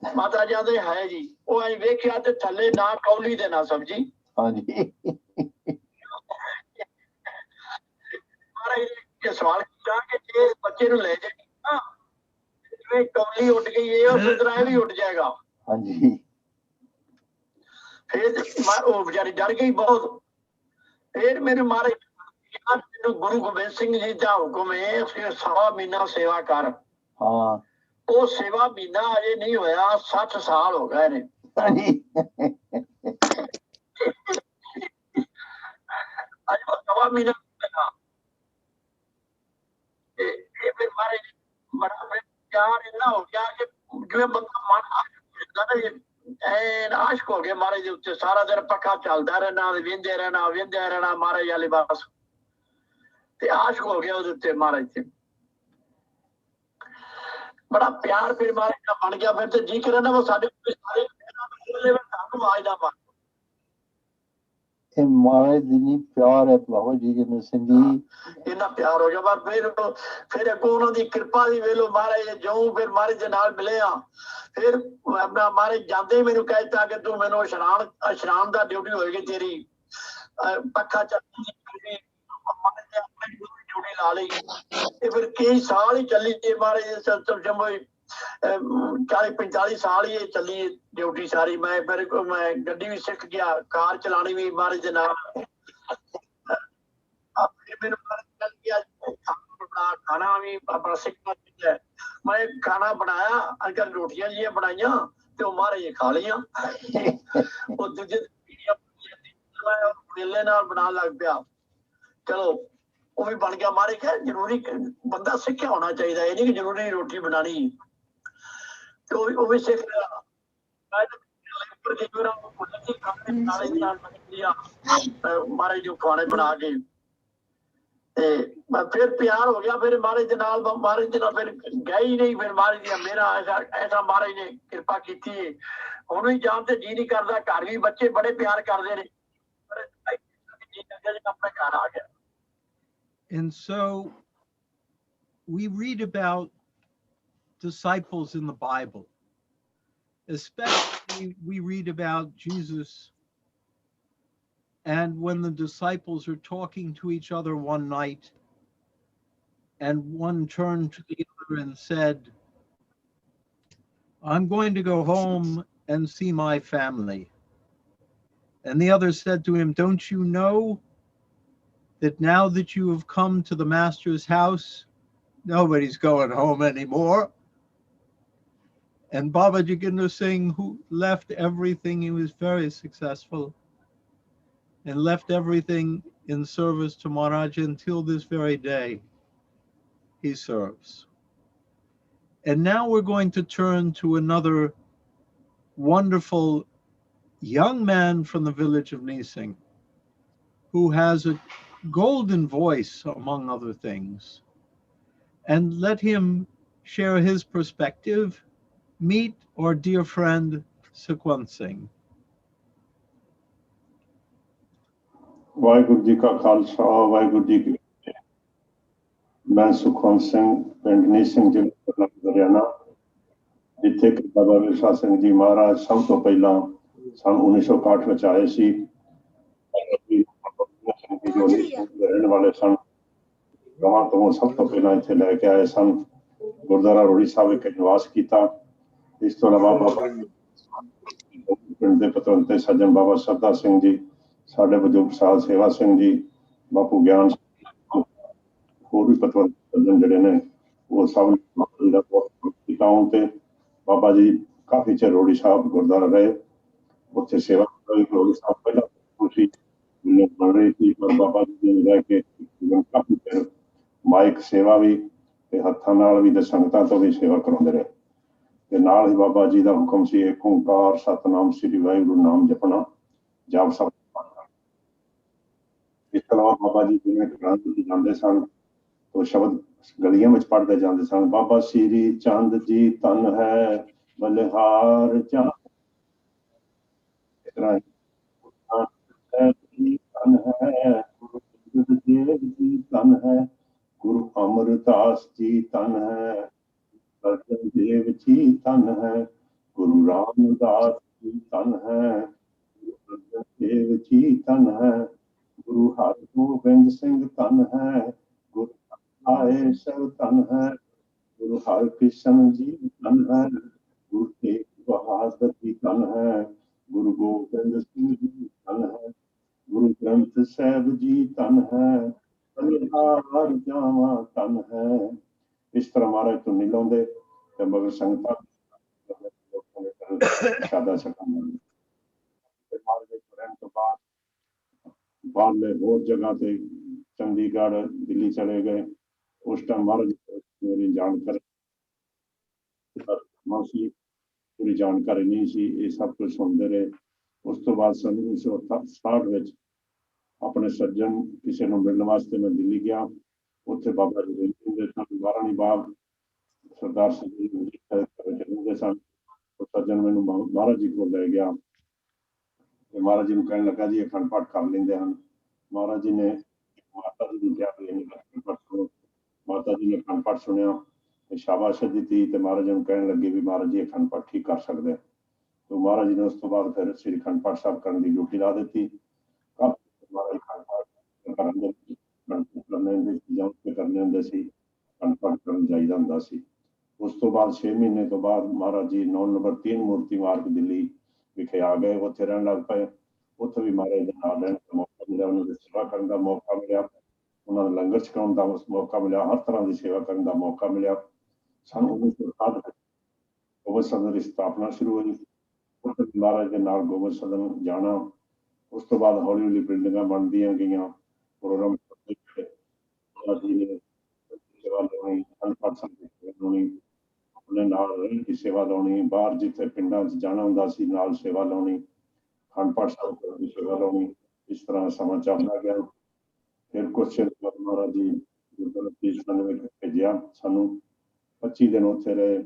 ਮਾਤਾ ਜੀ ਆਂਦੇ ਹੈ ਜੀ। ਉਹ ਐ ਵੇਖਿਆ ਤੇ ਥੱਲੇ ਨਾ ਕੌਲੀ ਤੇ ਨਾ ਸਬਜ਼ੀ। हाँ जी ਮਹਾਰਾਜ ਨੇ ਸਵਾਲ ਕੀਤਾ ਕਿ ਜੇ ਬੱਚੇ ਨੂੰ ਲੈ ਜਾਈਏ ਨਾ ਜਿਵੇਂ ਕੌਲੀ ਉੱਡ ਗਈ ਹੈ ਉਸੇ ਤਰ੍ਹਾਂ ਇਹ ਵੀ ਉੱਡ ਜਾਏਗਾ। हाँ जी ਫਿਰ ਉਹ ਵਿਚਾਰੀ ਡਰ ਗਈ ਬਹੁਤ। ਫਿਰ ਮੇਰੇ ਮਹਾਰਾਜ ਤੈਨੂੰ ਗੁਰੂ ਗੋਬਿੰਦ ਸਿੰਘ ਜੀ ਦਾ ਹੁਕਮ ਹੈ ਫਿਰ 100 ਮਹੀਨਾ ਸੇਵਾ ਕਰ। हाँ ਉਹ ਸੇਵਾ ਮਹੀਨਾ ਅਜੇ ਨਹੀਂ ਹੋਇਆ 60 ਸਾਲ ਹੋ ਗਏ ਨੇ। हाँ जी ਅੱਜ ਉਹ ਸਵਾ ਮਹੀਨਾ ਹੋਇਆ। ਤੇ ਇਹ ਫਿਰ ਮਹਾਰਾਜ ਨੇ ਬੜਾ ਪਿਆਰ ਇੰਨਾ ਹੋ ਗਿਆ ਕਿ ਜਿਵੇਂ ਬੰਦਾ ਮਨ ਆਸ਼ਕ ਹੋ ਜਾਂਦਾ ਨਾ ਐਨ ਆਸ਼ਕ ਹੋ ਗਿਆ ਮਹਾਰਾਜ ਦੇ ਉੱਤੇ। ਸਾਰਾ ਦਿਨ ਪੱਖਾ ਚੱਲਦਾ ਰਹਿਣਾ ਵੇਂਦੇ ਰਹਿਣਾ ਮਹਾਰਾਜ ਵਾਲੇ ਬਸ ਤੇ ਆਸ਼ਕ ਹੋ ਗਿਆ ਉਹਦੇ ਉੱਤੇ ਮਹਾਰਾਜ ਤੇ ਬੜਾ ਪਿਆਰ ਫਿਰ ਮਹਾਰਾਜ ਦਾ ਬਣ ਗਿਆ। ਫਿਰ ਤੇ ਜੀ ਕਰੇ ਨਾ ਉਹ ਸਾਡੇ ਸਾਰੇ ਸਾਨੂੰ ਆਵਾਜ਼ ਦਾ ਬਣ ये महाराज जी प्यार है बाबा जी के सिंह जी ਇੰਨਾ ਪਿਆਰ ਹੋ ਗਿਆ। ਪਰ ਫਿਰ ਅੱਗੋਂ ਉਹਨਾਂ ਦੀ ਕਿਰਪਾ ਦੀ ਵੇਲੋ ਮਹਾਰਾਜ ਜਿਉਂ ਫਿਰ ਮਹਾਰਾਜ ਦੇ ਨਾਲ ਮਿਲੇ ਆ। ਫਿਰ ਆਪਣਾ ਮਹਾਰਾਜ ਜਾਂਦੇ ਮੈਨੂੰ ਕਹਿ ਦਿੱਤਾ ਕਿ ਤੂੰ ਮੈਨੂੰ ਇਸ਼ਨਾਨ ਦਾ ਡਿਊਟੀ ਹੋਏਗੀ ਤੇਰੀ। ਪੱਖਾ ਚੱਲਦੀ ਮਹਾਰਾਜ ਨੇ ਆਪਣੀ ਡਿਊਟੀ ਲਾ ਲਈ ਤੇ ਫਿਰ ਕਈ ਸਾਲ ਹੀ ਚੱਲੀ ਜੇ ਮਹਾਰਾਜ ਦੇ ਸੰਤਰ ਜੰਮੋ 40-45 ਸਾਲ ਹੀ ਇਹ ਚੱਲੀ ਡਿਊਟੀ ਸਾਰੀ। ਮੈਂ ਗੱਡੀ ਵੀ ਸਿੱਖ ਗਿਆ ਕਾਰ ਚਲਾਣੀ ਵੀ ਮਹਾਰਾਜ ਦੇ ਨਾਲ। ਮੈਨੂੰ ਚੱਲ ਗਿਆ ਖਾਣਾ ਵੀ ਆਪਣਾ ਸਿੱਖਣਾ ਚਾਹੀਦਾ। ਮੈਂ ਖਾਣਾ ਬਣਾਇਆ ਅੰਕਲ ਰੋਟੀਆਂ ਜਿਹੀਆਂ ਬਣਾਈਆਂ ਤੇ ਉਹ ਮਹਾਰਾਜ ਨੇ ਖਾ ਲਈਆਂ। ਉਹ ਦੂਜੇ ਮੇਲੇ ਨਾਲ ਬਣਾਉਣ ਲੱਗ ਪਿਆ। ਚਲੋ ਉਹ ਵੀ ਬਣ ਗਿਆ। ਮਹਾਰਾਜ ਕਿਹਾ ਜ਼ਰੂਰੀ ਬੰਦਾ ਸਿੱਖਿਆ ਹੋਣਾ ਚਾਹੀਦਾ। ਇਹ ਨਹੀਂ ਕਿ ਜ਼ਰੂਰੀ ਰੋਟੀ ਬਣਾਉਣੀ। ਤੇ ਉਹ ਵੀ ਸਿੱਖ ਲਿਆ। ਮਹਾਰਾਜ ਨੂੰ ਖਾਣੇ ਬਣਾ ਕੇ ਤੇ ਫਿਰ ਪਿਆਰ ਹੋ ਗਿਆ। ਫਿਰ ਮਹਾਰਾਜ ਦੇ ਨਾਲ ਫਿਰ ਗਏ ਹੀ ਨਹੀਂ। ਫਿਰ ਮਹਾਰਾਜ ਦੀਆਂ ਮੇਰਾ ਐਸਾ ਮਹਾਰਾਜ ਨੇ ਕਿਰਪਾ ਕੀਤੀ ਹੈ। ਹੁਣ ਵੀ ਜਾਣ ਤੇ ਜੀ ਨਹੀਂ ਕਰਦਾ। ਘਰ ਵੀ ਬੱਚੇ ਬੜੇ ਪਿਆਰ ਕਰਦੇ ਨੇ। ਆਪਣੇ ਘਰ ਆ ਗਿਆ। And so we read about disciples in the Bible. Especially we read about Jesus and when the disciples are talking to each other one night and one turned to the other and said, I'm going to go home and see my family. And the other said to him, don't you know that now that you have come to the master's house, nobody's going home anymore? And Baba Joginder Singh, who left everything, he was very successful and left everything in service to Maharaj until this very day. He serves. And now we're going to turn to another wonderful young man from the village of Nising who has a golden voice, among other things. And let him share his perspective. Meet our dear friend Sukhwant Singh. Waheguru ji ਕਾ ਖਾਲਸਾ ਵਾਹਿਗੁਰੂ ਜੀ ਕੀ ਫਤਿਹ। ਮੈਂ ਸੁਖਵੰਤ ਸਿੰਘ ਪਿੰਡ ਨੀਸਿੰਘ ਜ਼ਿਲ੍ਹਾ ਹਰਿਆਣਾ ਜਿੱਥੇ ਕਿ ਬਾਬਾ ਵਿਰਸਾ ਸਿੰਘ ਜੀ ਮਹਾਰਾਜ ਸਭ ਤੋਂ ਪਹਿਲਾਂ ਸੰਨ 1961 ਵਿੱਚ ਆਏ ਸੀ। ਰਹਿਣ ਵਾਲੇ ਸਨ। ਗਾਵਾਂ ਤੋਂ ਸਭ ਤੋਂ ਪਹਿਲਾਂ ਇੱਥੇ ਲੈ ਕੇ ਆਏ ਸਨ। ਗੁਰਦੁਆਰਾ ਰੋੜੀ ਸਾਹਿਬ ਵਿਖੇ ਨਿਵਾਸ ਕੀਤਾ। ਇਸ ਤੋਂ ਇਲਾਵਾ ਬਾਬਾ ਪਿੰਡ ਦੇ ਪਤਵੰਤੇ ਸੱਜਣ ਬਾਬਾ ਸਰਦਾ ਸਿੰਘ ਜੀ, ਸਾਡੇ ਬਜ਼ੁਰਗ ਸਾਧ ਸੇਵਾ ਸਿੰਘ ਜੀ, ਬਾਪੂ ਗਿਆਨ, ਹੋਰ ਵੀ ਪਤਵੰਤੇ ਸੱਜਣ ਜਿਹੜੇ ਨੇ ਉਹ ਸਭ ਨੇ ਬਾਬਾ ਜੀ ਦਾ ਬਹੁਤ ਕੀਤਾ। ਆਉਣ ਤੇ ਬਾਬਾ ਜੀ ਕਾਫੀ ਚਿਰ ਰੋੜੀ ਸਾਹਿਬ ਗੁਰਦੁਆਰਾ ਰਹੇ, ਉੱਥੇ ਸੇਵਾ ਕਰੀ। ਰੋੜੀ ਸਾਹਿਬ ਪਹਿਲਾਂ ਖੁਸ਼ੀ ਬਣ ਰਹੀ ਸੀ, ਪਰ ਬਾਬਾ ਜੀ ਨੇ ਰਹਿ ਕੇ ਕਾਫੀ ਚਿਰ ਮਾਇਕ ਸੇਵਾ ਵੀ ਤੇ ਹੱਥਾਂ ਨਾਲ ਵੀ ਤੇ ਸੰਗਤਾਂ ਤੋਂ ਵੀ ਸੇਵਾ ਕਰਾਉਂਦੇ ਰਹੇ। ਤੇ ਨਾਲ ਹੀ ਬਾਬਾ ਜੀ ਦਾ ਹੁਕਮ ਸੀ ਏਕ ਓਂਕਾਰ ਸਤਨਾਮ ਸ੍ਰੀ ਵਾਹਿਗੁਰੂ ਨਾਮ ਜਪਣਾ, ਜਾਪ ਸਭ ਪੜ੍ਹਨਾ। ਇਸ ਤੋਂ ਇਲਾਵਾ ਬਾਬਾ ਜੀ ਜਿਵੇਂ ਗ੍ਰੰਥ ਜਾਂਦੇ ਸਨ तो शब्द गलियां में पढ़ते जाते सन। बाबा श्री चंद जी तन है बलिहार चंद, इस तरह तन है गुरु अंगद देव जी तन है, गुरु अमरदास जी तन है, अर्जन देव जी तन है, गुरु रामदास जी तन है, गुरु अर्जन देव जी तन है, गुरु हरगोबिंद सिंह तन है, गुरु आए सब तन है, गुरु हरकृष्ण जी तन है, गुरु तेग बहादुर जी तन है, गुरु गोबिंद सिंह जी तन है, गुरु ग्रंथ साहिब जी तन है, बलिहार जावा तन है। इस तरह महाराज तो नहीं लाते ते मगर संगतां शादा छकांदे ने। ते महाराज दे रहण तो बाद बाहरले होर जगह ते चंडीगढ़ दिल्ली चले गए। उस टाइम महाराज मेरी जानकारी पूरी जानकारी नहीं सी, ये सब कुछ सुनते रहे। उस तो बाद सन 1967 में अपने सज्जन किसी को मिलने वास्ते मैं दिल्ली गया। उत्थे बाबा जी रहंदे सन, बारानी बाग सरदार रहंदे सन। सज्जन मैनू महाराज जी को ले गया, महाराज जी ने कहने लगा जी अखंड पाठ कर लेंदे हन। महाराज जी ने माता जी ने कहा अखंड पाठ करो। माता जी ने अखंड पाठ सुनिया, शाबाश दी ते महाराज जी कहने लगे भी महाराज जी अखंड पाठ ठीक कर सकते। तो महाराज जी ने उस तो बाद फिर श्री अखंड पाठ साहब करने की ड्यूटी ला दी। महाराज अखंड पाठ करने होंगे सी, अखंड पाठ करन जाईदा हुंदा सी। उस तो बाद 6 महीने तो बाद महाराज जी 9 नंबर 3 मूर्ति मार्ग दिल्ली विखे आ गए, उत्थे रहन लग पे। उत्थे भी महाराज दे नाल रहन दा मौका मिलिया, उन्हां दी सेवा करन दा मौका मिलिया, उन्होंने लंगर छकाउण का मौका मिला, हर तरह की सेवा करने का मौका मिला। सन 1960 गोबिंद सदन की स्थापना शुरू हुई। महाराज के नाल गोबिंद सदन जाना, उस तो बाद हौली हौली बिल्डिंगां बनदियां गईयां, प्रोग्राम जी ने सेवा लाउणी, अखंड पाठ साहिब दी सेवा लाउणी, अपने नाल रहण दी सेवा लाउणी, बाहर जिथे पिंडां च जाना हुंदा सी नाल सेवा लाउणी, अखंड पाठ साहिब करन दी सेवा लाउणी। इस तरह समा चलदा गया। फिर कुछ चिर बाद महाराज जी गुरुद्वारा तीसरा में भेजिया सानू, 25 दिन उत्थे रहे,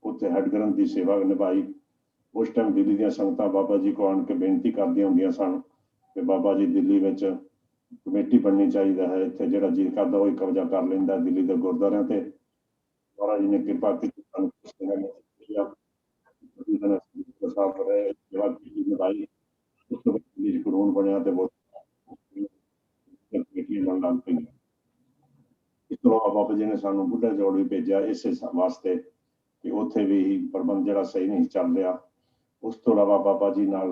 उत्थे हैड ग्रंथ की सेवा निभाई। उस टाइम दिल्ली दी संगतां बाबा जी को आण के बेनती करदियां हुंदियां सन कि बाबा जी दिल्ली विच कमेटी बननी चाहिए है, इत्थे जिहड़ा जी करदा ओही कब्जा कर लैंदा दिल्ली दे गुरुद्वारियां ते। महाराज जी ने कृपा की साफ रहे, सेवा की निभाई। उस तो बाद दिल्ली कानून बनिया ते बहुत कमेटियां लग पईयां। इस तो इलावा बाबा जी ने सानू बुढ़ा जोड़ भी भेजा इस वास्ते कि उत्थे भी प्रबंध जिहड़ा सही नहीं चल रहा। उस तो इलावा बाबा जी नाल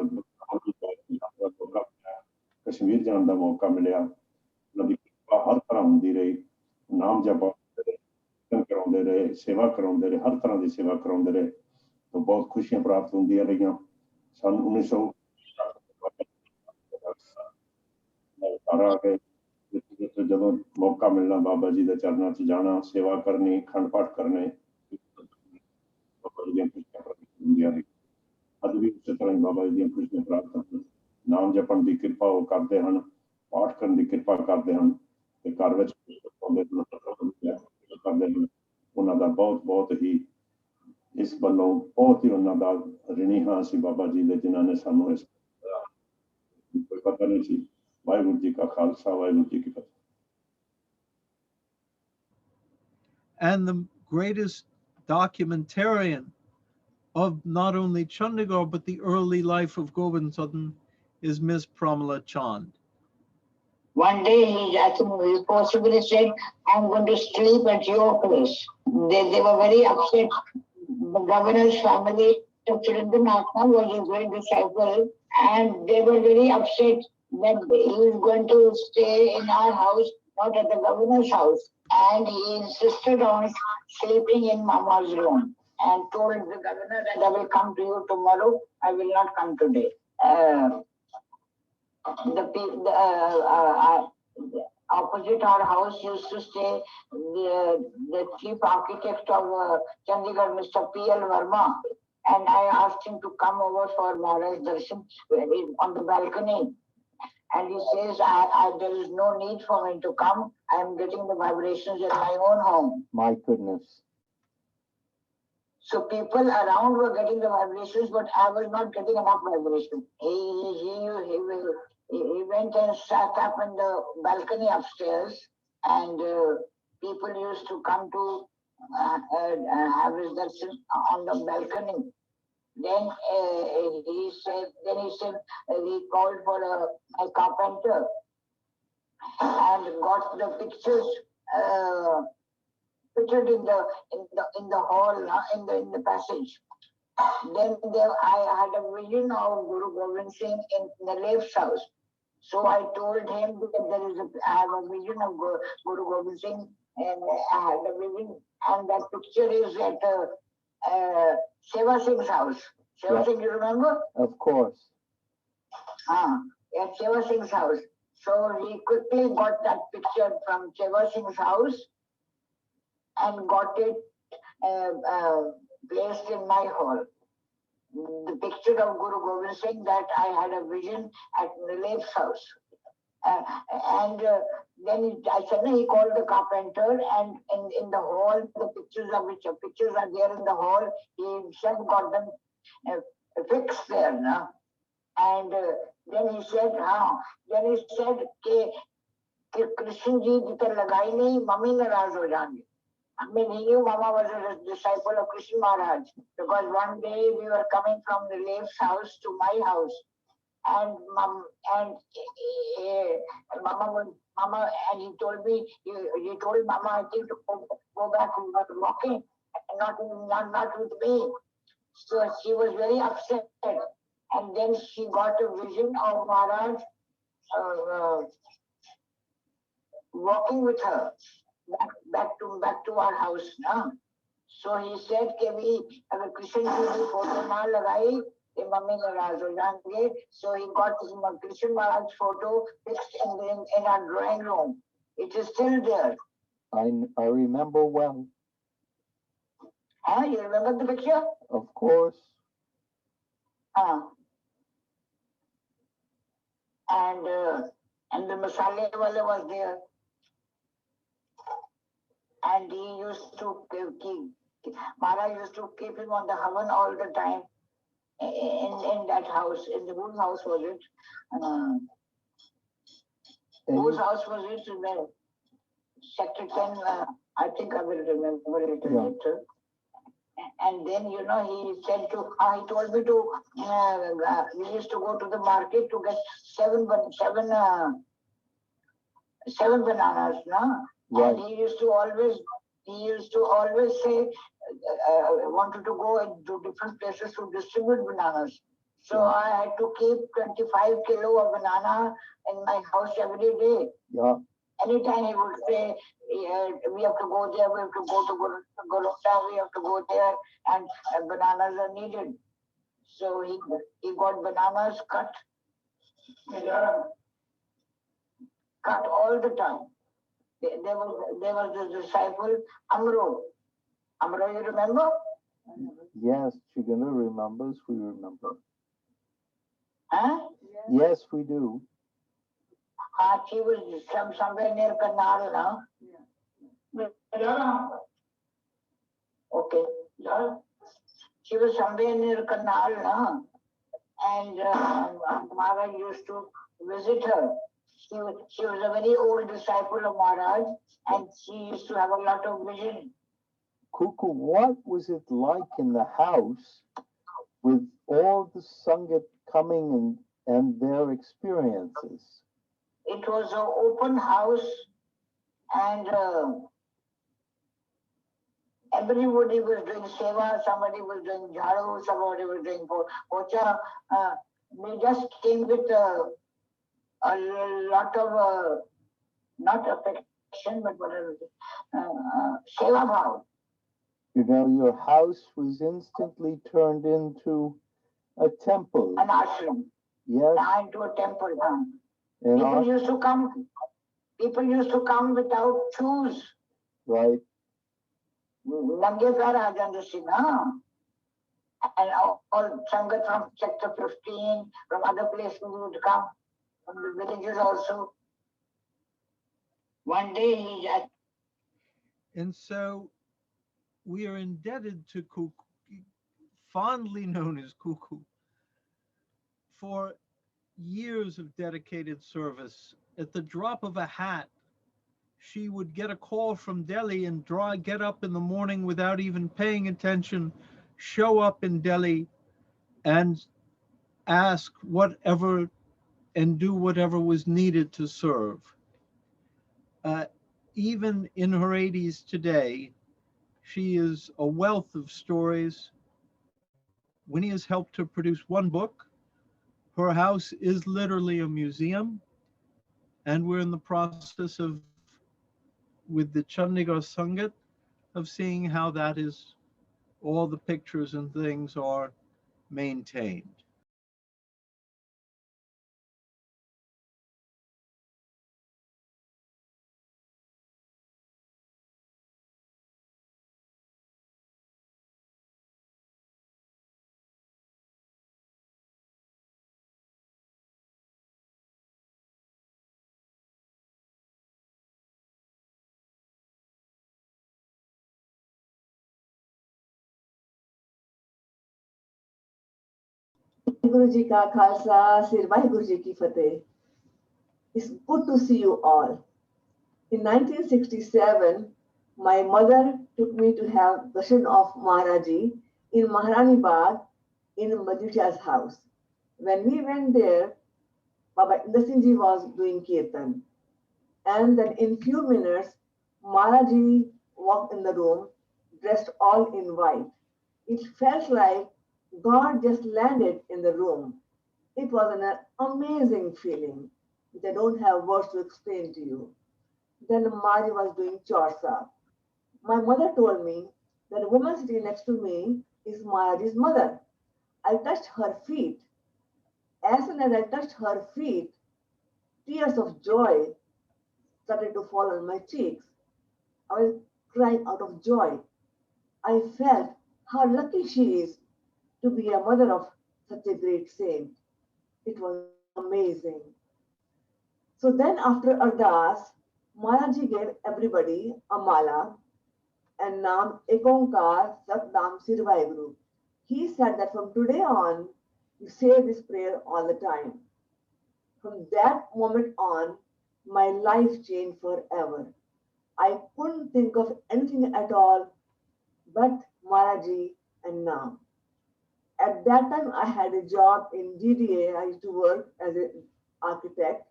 कश्मीर जाने का मौका मिलिया। उन्हां दी कृपा हर तरह हुंदी रही, नाम जप कराउंदे रहे, सेवा कराउंदे रहे, हर तरह की सेवा कराउंदे रहे, तो बहुत खुशियां प्राप्त होंदियां रहियां। सन 1900 जदों मौका मिलना बाबा जी के चरणों च जाना, सेवा करनी, अखंड पाठ करने, बाबा जी दी खुशियां प्राप्त होंदियां रही। अज भी उस तरह बाबा जी दी खुशियां प्राप्त होंदियां। नाम जपण की कृपा वो करते हैं, पाठ करने की कृपा करते हैं, ते घर विच करते हैं। उन्हां दा बहुत बहुत ही इस वल्लों बहुत ही उन्हां दा ऋणी हाँ असीं बाबा जी दे, जिन्हां ने सानू इस कोई पता नहीं सी। वाहिगुरू जी का खालसा, वाहिगुरू जी की फतेह। And the greatest documentarian of not only Chandigarh but the early life of Gobind Sadan is Miss Pramila Chand. One day he possibly said, I'm going to sleep at your place. They were very upset. The governor's family took Chirandanatha was going to cycle, and they were very upset that he is going to stay in our house, not at the governor's house. and he insisted on sleeping in Mama's room and told the governor that I will come to you tomorrow, I will not come today. The opposite our house used to stay the chief architect of Chandigarh, Mr. P.L. Verma, and I asked him to come over for Maharaj Darshan on the balcony. And he says, there is no need for me to come. I am getting the vibrations in my own home. My goodness. So people around were getting the vibrations, but I was not getting enough vibration. He went and sat up in the balcony upstairs, and people used to come to have his darshan on the balcony. Then he called for a carpenter and got the pictures pictured in the hall, in the passage. Then I had a vision of Guru Gobind Singh in the Nalef's house. So I told him that I have a vision of Guru Gobind Singh, and I had a vision, and that picture is at Seva Singh's house. Seva Singh, you remember? Of course. At Seva Singh's house. So he quickly got that picture from Seva Singh's house and got it placed in my hall. The picture of Guru Gobind Singh that I had a vision at Nilef's house. Then he called the carpenter, and in the hall, the pictures are there in the hall. He himself got them fixed there. No? And then he said, कि कृष्ण जी जितना लगाई नहीं, mummy नाराज हो जाएंगे. I mean, he knew Mama was a disciple of Krishna Maharaj, because one day we were coming from the Leif's house to my house, and he told me, he told Mama, I think to go back walking, not with me. So she was very upset, and then she got a vision of Maharaj walking with her back to our house. No? So he said कि भी अगर कृष्ण जी की photo ना लगाई तो mummy नाराज हो जाएंगे. So he got Krishna Maharaj's photo fixed in our drawing room. It is still there. I remember well. You remember the picture? Of course. And the masale wale was there. And he used to Maharaj used to keep him on the havan all the time in that house. In the whose house was it? Whose house was it? Sector 10, I think I will remember it later. And then, he said he told me to, we used to go to the market to get seven bananas, no? Right. And he used to always say, wanted to go to different places to distribute bananas. So I had to keep 25 kilo of banana in my house every day. Yeah. Anytime he would say, we have to go there, we have to go to Golonda, we have to go there, and bananas are needed. So he got bananas cut all the time. There was the disciple Amro. Amro, you remember? Yes, Chigana remembers, we remember. Huh? Yes, we do. She was somewhere near Karnal, no? Okay. She was somewhere near Karnal, no? And Maharaj used to visit her. She was a very old disciple of Maharaj, and she used to have a lot of vision. Kuku, what was it like in the house with all the Sangat coming and their experiences? It was an open house, and everybody was doing seva, somebody was doing jharu, somebody was doing pocha. We just came with a lot of, not but whatever it is, Seva Bhav. You know, your house was instantly turned into a temple. An ashram. Yes. Now into a temple. And People used to come without shoes. Right. Nange Pyar aa jande si na. And all Sangat from sector 15, from other places would come, from the villages also. One day he just. And so we are indebted to Cuckoo, fondly known as Cuckoo, for years of dedicated service. At the drop of a hat, she would get a call from Delhi and get up in the morning without even paying attention, show up in Delhi and ask whatever and do whatever was needed to serve. Even in her 80s today, she is a wealth of stories. Winnie has helped her produce one book. Her house is literally a museum, and we're in the process of, with the Chandigarh Sangat, of seeing how that is, all the pictures and things are maintained. Guru Ji Ka Khalsa, Sir Vaheguru Ji Ki Fateh. It's good to see you all. In 1967, my mother took me to have darshan of Maharaji in Maharani Bagh in Madhusha's house. When we went there, Baba Indra Singh Ji was doing kirtan. And then in few minutes, Maharaji walked in the room dressed all in white. It felt like God just landed in the room. It was an amazing feeling which I don't have words to explain to you. Then Maharaji was doing chorsa. My mother told me that the woman sitting next to me is Maharaji's mother. I touched her feet. As soon as I touched her feet, tears of joy started to fall on my cheeks. I was crying out of joy. I felt how lucky she is to be a mother of such a great saint. It was amazing. So then after Ardas, Maharaji gave everybody a mala and Naam Ekonkar Sat Naam Sir Vaheguru. He said that from today on, you say this prayer all the time. From that moment on, my life changed forever. I couldn't think of anything at all but Maharaji and Naam. At that time, I had a job in GDA. I used to work as an architect.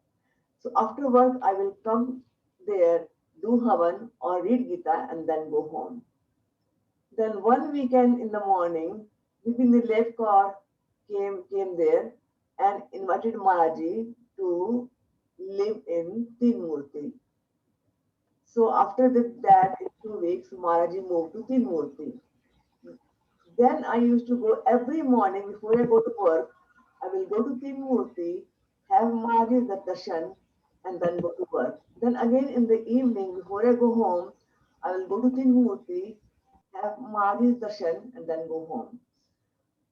So after work, I will come there, do Havan or read Gita and then go home. Then one weekend in the morning, Bipin Levkar came there and invited Maharaji to live in Tinmurti. So after that, in 2 weeks, Maharaji moved to Tinmurti. Then I used to go every morning before I go to work. I will go to Tinmurti, have Maharaji's darshan, and then go to work. Then again in the evening, before I go home, I will go to Tinmurti, have Maharaji's darshan, and then go home.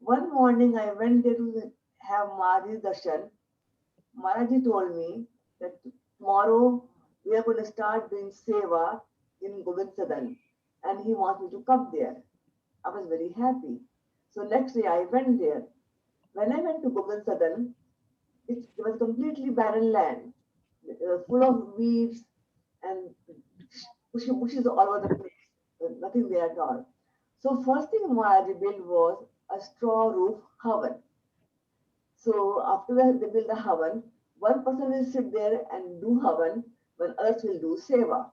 One morning I went there to have Maharaji's darshan. Maharaji told me that tomorrow we are going to start doing seva in Gobind Sadan, and he wants me to come there. I was very happy. So next day I went there. When I went to Gobind Sadan, it was completely barren land, full of weeds and bushes all over the place, nothing there at all. So first thing Maharaji built was a straw roof havan. So after that they build the havan, one person will sit there and do havan, when others will do seva.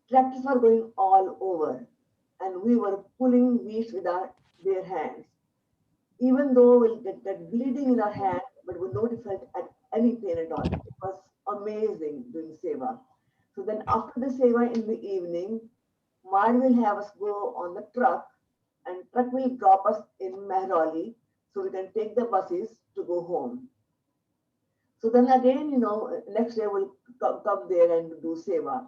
Tractors were going all over, and we were pulling weeds with our bare hands. Even though we'll get that bleeding in our hand, but we not felt at any pain at all. It was amazing doing seva. So then after the seva in the evening, Maharaj will have us go on the truck, and truck will drop us in Mehrauli, so we can take the buses to go home. So then again, next day we'll come there and do seva.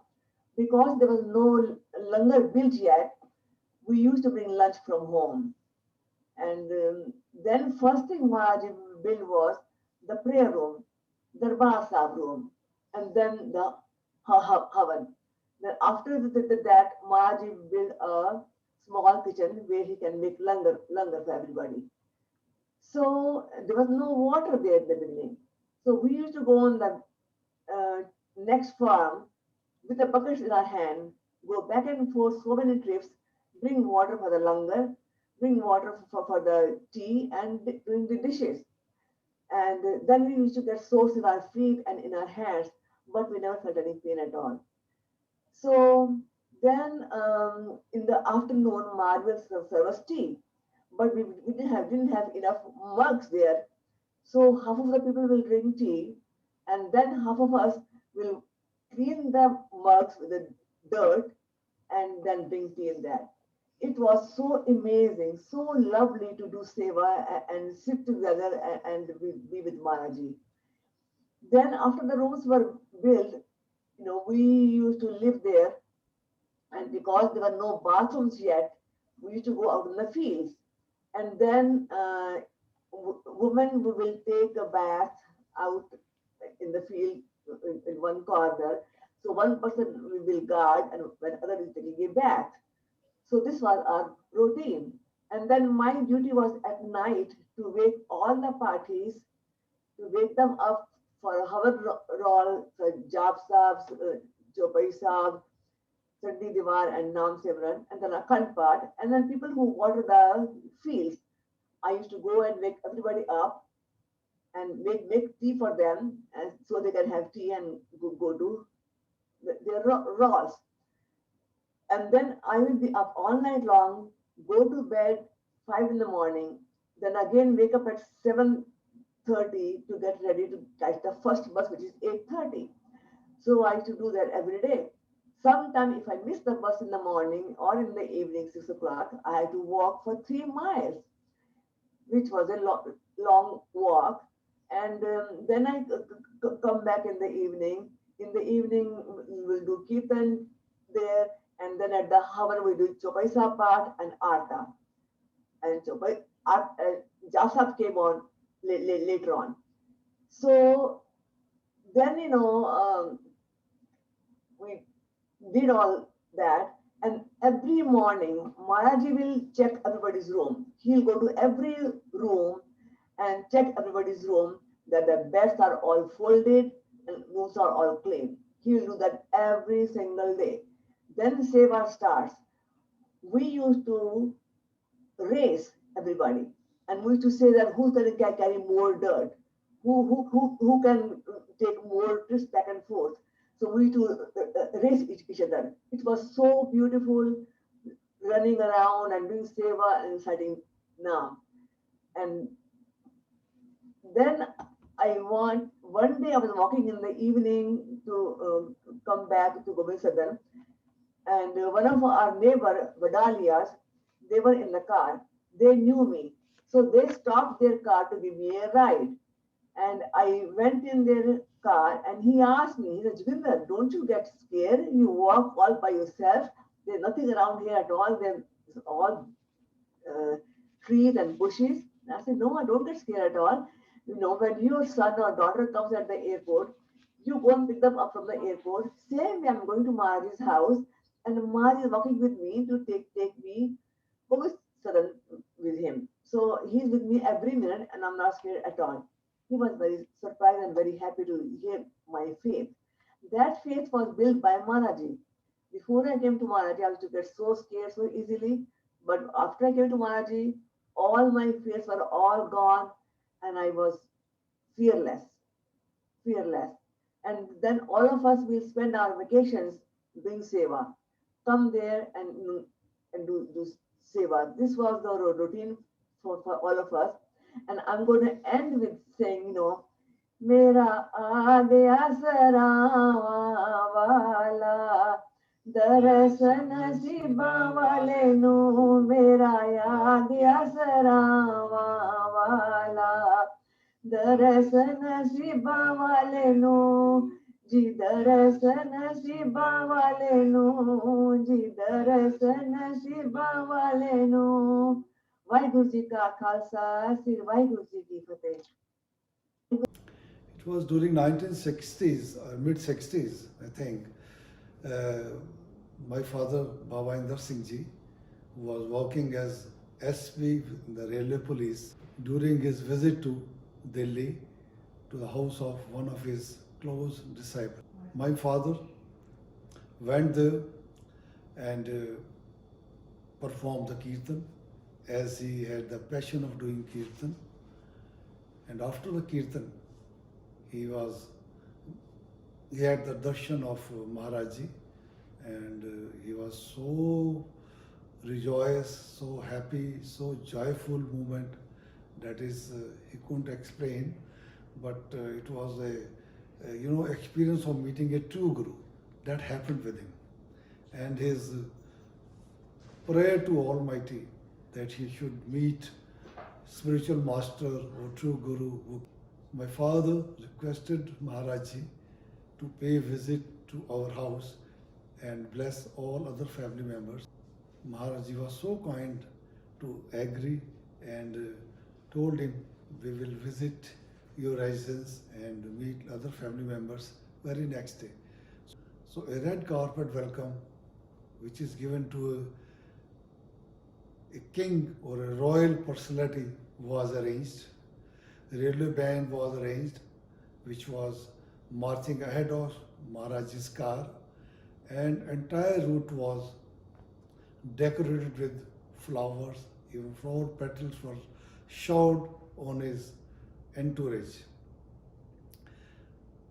Because there was no langar built yet, we used to bring lunch from home. And then first thing Maharaj built was the prayer room, Darbar Sahib room, and then the Havan. Then after that, Maharaj built a small kitchen where he can make langar for everybody. So there was no water there at the beginning. So we used to go on the next farm with a bucket in our hand, go back and forth so many trips, bring water for the langar, bring water for the tea, and doing the dishes. And then we used to get sores in our feet and in our hands, but we never felt any pain at all. So then in the afternoon, Maharaj will serve us tea, but we didn't have enough mugs there. So half of the people will drink tea, and then half of us will clean the mugs with the dirt and then drink tea in that. It was so amazing, so lovely to do seva and sit together and be with Maharaji. Then after the rooms were built, we used to live there, and because there were no bathrooms yet, we used to go out in the fields. And then women will take a bath out in the field in one corner. So one person will guard, and when other is taking a bath. So this was our routine. And then my duty was at night to wake all the parties, to wake them up for a Havar roll, for Jap Saabs, Chopai Saab, Chandi Diwar, and Nam Simran, and then a Akhand part. And then people who water the fields, I used to go and wake everybody up and make tea for them, and so they can have tea and go to their rolls. And then I will be up all night long, go to bed 5 in the morning, then again wake up at 7:30 to get ready to catch the first bus, which is 8:30. So I used to do that every day. Sometimes if I miss the bus in the morning or in the evening, 6 o'clock, I had to walk for 3 miles, which was a long walk. And then I come back in the evening. In the evening, we will do Kirtan there. And then at the Havan, we do Chopai Saab part and Arta. And Chopai, Jasab came on later on. So then, we did all that. And every morning, Maharaji will check everybody's room. He'll go to every room and check everybody's room that the beds are all folded and rooms are all clean. He will do that every single day. Then seva starts. We used to race everybody, and we used to say that who's going to carry more dirt, who can take more trips back and forth. So we used to race each other. It was so beautiful, running around and doing seva and reciting Naam. And then one day I was walking in the evening to come back to Gobind Sadan, and one of our neighbor, Vadalias, they were in the car. They knew me. So they stopped their car to give me a ride. And I went in their car, and he asked me, he said, Joginder, don't you get scared? You walk all by yourself. There's nothing around here at all. There's all trees and bushes. And I said, no, I don't get scared at all. When your son or daughter comes at the airport, you go and pick them up from the airport. Same way, I'm going to Maharaj's house, and Maharaj is walking with me to take me over Sadan with him. So he's with me every minute, and I'm not scared at all. He was very surprised and very happy to hear my faith. That faith was built by Maharaji. Before I came to Maharaji, I used to get so scared so easily. But after I came to Maharaji, all my fears were all gone, and I was fearless. And then all of us will spend our vacations doing seva. Come there and do seva. This was the routine for all of us. And I'm going to end with saying, मेरा आद्या सरावा वाला दरसन नसीबा वाले नु मेरा आद्या सरावा वाला दरसन नसीबा वाले नु जी दरसन नसीबा वाले नु जी दरसन नसीबा वाले नु वाहिगुरु जी का खालसा श्री वाहिगुरु जी की फतेह। It was during 1960s or mid 60s, I think. My father, Baba Inder Singh Ji, was working as SP in the railway police. During his visit to Delhi, to the house of one of his close disciples, my father went there and performed the kirtan, as he had the passion of doing kirtan. And after the kirtan, he had the darshan of Maharaj Ji, and he was so rejoiced, so happy, so joyful moment that is he couldn't explain, but it was a experience of meeting a true guru that happened with him, and his prayer to Almighty that he should meet spiritual master or true guru. My father requested Maharaj Ji to pay visit to our house and bless all other family members. Maharaj Ji was so kind to agree and told him, we will visit your residence and meet other family members very next day. So a red carpet welcome, which is given to a king or a royal personality, was arranged. The railway band was arranged, which was marching ahead of Maharaj's car, and entire route was decorated with flowers. Even flower petals were showered on his entourage.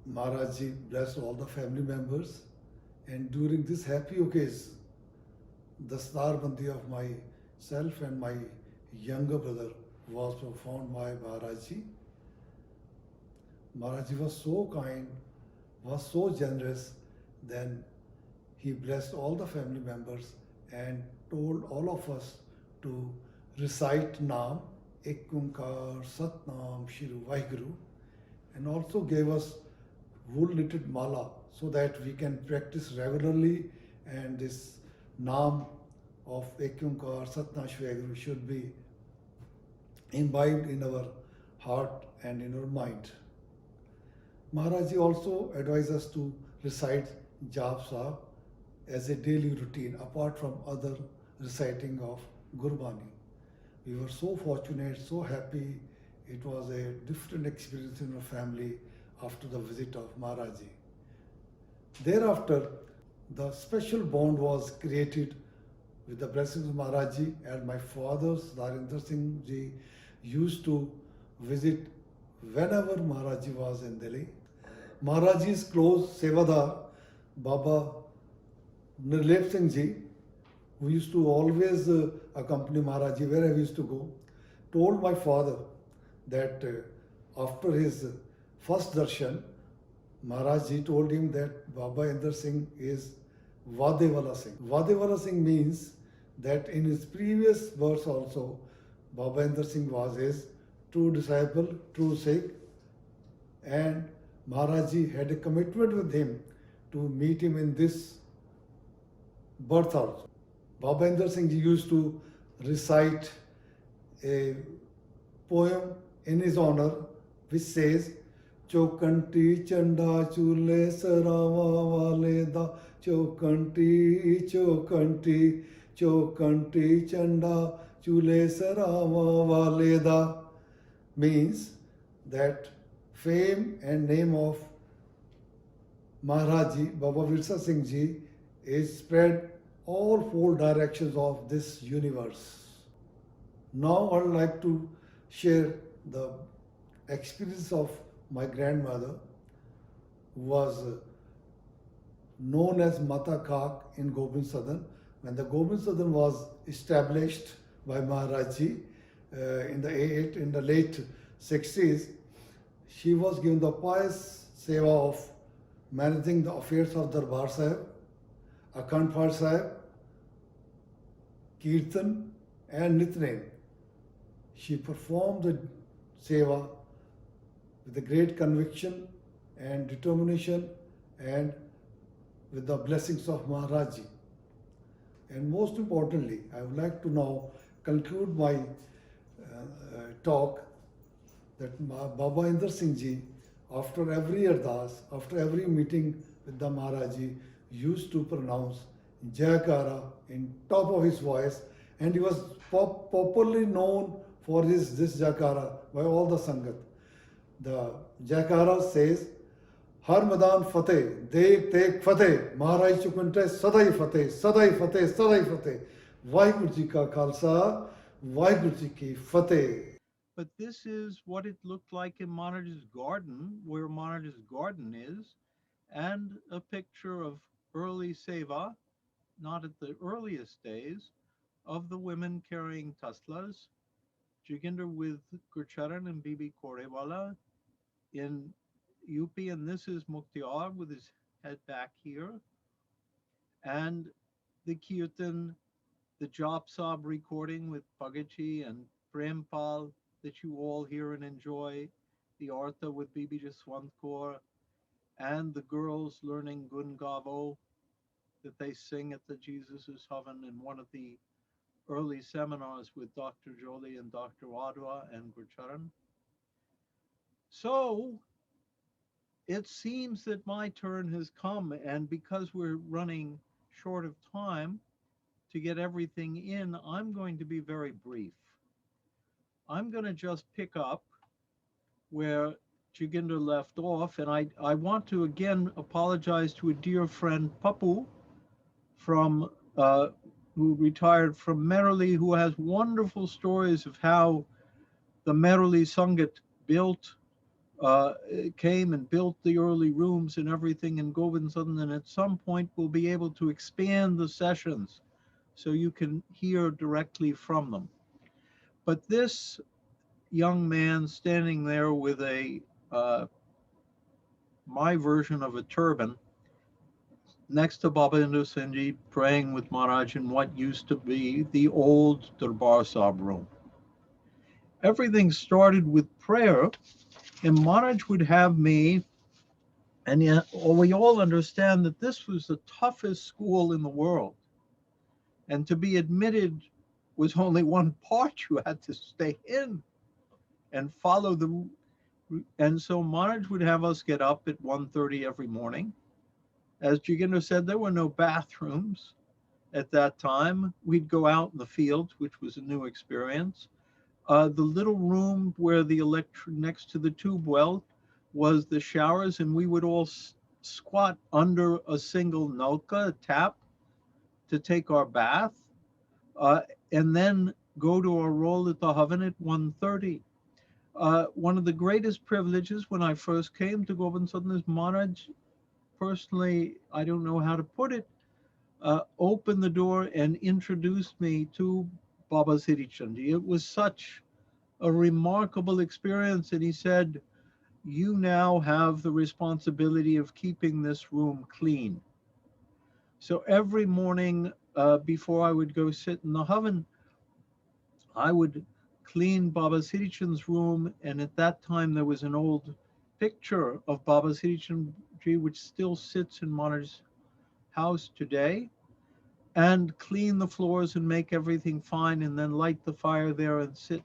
Maharaj Ji blessed all the family members, and during this happy occasion, the Starbandi of myself and my younger brother was performed by Maharaj Ji. Maharaj Ji was so kind, was so generous, then he blessed all the family members and told all of us to recite Naam, Ek Onkar, Satnam, Shri Vaheguru, and also gave us wool-knitted mala so that we can practice regularly, and this Naam of Ek Onkar, Satnam, Shri Vaheguru should be imbibed in our heart and in our mind. Maharaj Ji also advised us to recite Jap Sahib as a daily routine apart from other reciting of Gurbani. We were so fortunate, so happy. It was a different experience in our family after the visit of Maharaj Ji. Thereafter, the special bond was created with the blessings of Maharaj Ji, and my father, Sarinder Singh Ji, used to visit whenever Maharaj Ji was in Delhi. Maharaj Ji's close Sevadar, Baba Nirlep Singh Ji, who used to always accompany Maharaj Ji wherever he used to go, told my father that after his first darshan, Maharaj Ji told him that Baba Inder Singh is Vadewala Singh. Vadewala Singh means that in his previous verse also, Baba Inder Singh was his true disciple, true Sikh, and Maharaj Ji had a commitment with him to meet him in this birth also. Baba Inder Singh Ji used to recite a poem in his honor which says, Chokanti chanda chule sarava wale da, Chokanti, chokanti, chokanti chanda chule sarava wale da, means that fame and name of Maharaj Ji, Baba Virsa Singh Ji, is spread all four directions of this universe. Now I would like to share the experience of my grandmother, who was known as Mata Kak in Gobind Sadan. When the Gobind Sadan was established by Maharaj Ji in the late 60s, She was given the pious seva of managing the affairs of Darbar Sahib, Akhand Path Sahib, Kirtan and Nitnem. She performed the seva with a great conviction and determination and with the blessings of Maharaji. And most importantly, I would like to now conclude my talk that Baba Inder Singh Ji, after every ardas, after every meeting with the Maharaji, used to pronounce Jaikara in top of his voice, and he was popularly known for this Jaikara by all the Sangat. The Jaikara says, Har Madan Fateh, Dek Tek Fateh, Maharaj Chukunte Sadai Fateh, Sadai Fateh, Sadai Fateh, Vaheguru Ji Ka Khalsa, Vaheguru Ji Ki Fateh. But this is what it looked like in Maharaj's garden, where Maharaj's garden is, and a picture of early seva, not at the earliest days, of the women carrying taslas, Joginder with Gurcharan and Bibi Korewala in UP, and this is Mukhtiar with his head back here, and the Kirtan, the Jap Sab recording with Pagachi and Prempal that you all hear and enjoy, the Artha with Bibi Jaswant Kaur, and the girls learning Gun Gavo that they sing at the Jesus' Oven in one of the early seminars with Dr. Jolie and Dr. Wadwa and Gurcharan. So it seems that my turn has come, and because we're running short of time to get everything in, I'm going to be very brief. I'm going to just pick up where Joginder left off, and I want to again apologize to a dear friend, Papu, from who retired from Merrily, who has wonderful stories of how the Merrily Sangat came and built the early rooms and everything in Gobind, and at some point we'll be able to expand the sessions so you can hear directly from them. But this young man standing there with my version of a turban next to Baba Inder Singh Ji, praying with Maharaj in what used to be the old Darbar Sahib room. Everything started with prayer, and Maharaj would have me, and yet we all understand that this was the toughest school in the world. And to be admitted was only one part. You had to stay in and follow and so Maharaj would have us get up at 1:30 every morning. As Joginder said, there were no bathrooms at that time. We'd go out in the fields, which was a new experience. The little room where the next to the tube well was the showers, and we would all squat under a single nalka, a tap, to take our bath, and then go to our roll at the Havan at 1:30. One of the greatest privileges when I first came to Gobind Sadan is Maharaj, personally, I don't know how to put it, opened the door and introduced me to Baba Siri Chandji. It was such a remarkable experience, and he said, you now have the responsibility of keeping this room clean. So every morning before I would go sit in the Havan, I would clean Baba Siri Chand's room, and at that time there was an old picture of Baba Siri Chandji which still sits in Maharaj's house today, and clean the floors and make everything fine, and then light the fire there and sit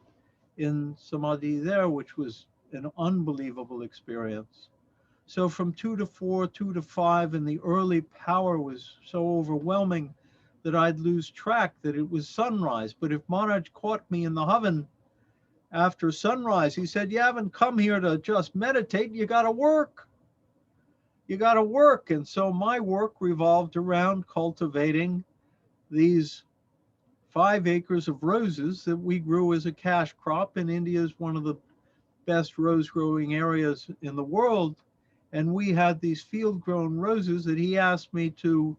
in Samadhi there, which was an unbelievable experience. So from 2 to 4, 2 to 5, and the early power was so overwhelming that I'd lose track that it was sunrise. But if Maharaj caught me in the Havan after sunrise, he said, you haven't come here to just meditate, you got to work. You got to work. And so my work revolved around cultivating these 5 acres of roses that we grew as a cash crop. And India is one of the best rose growing areas in the world. And we had these field grown roses that he asked me to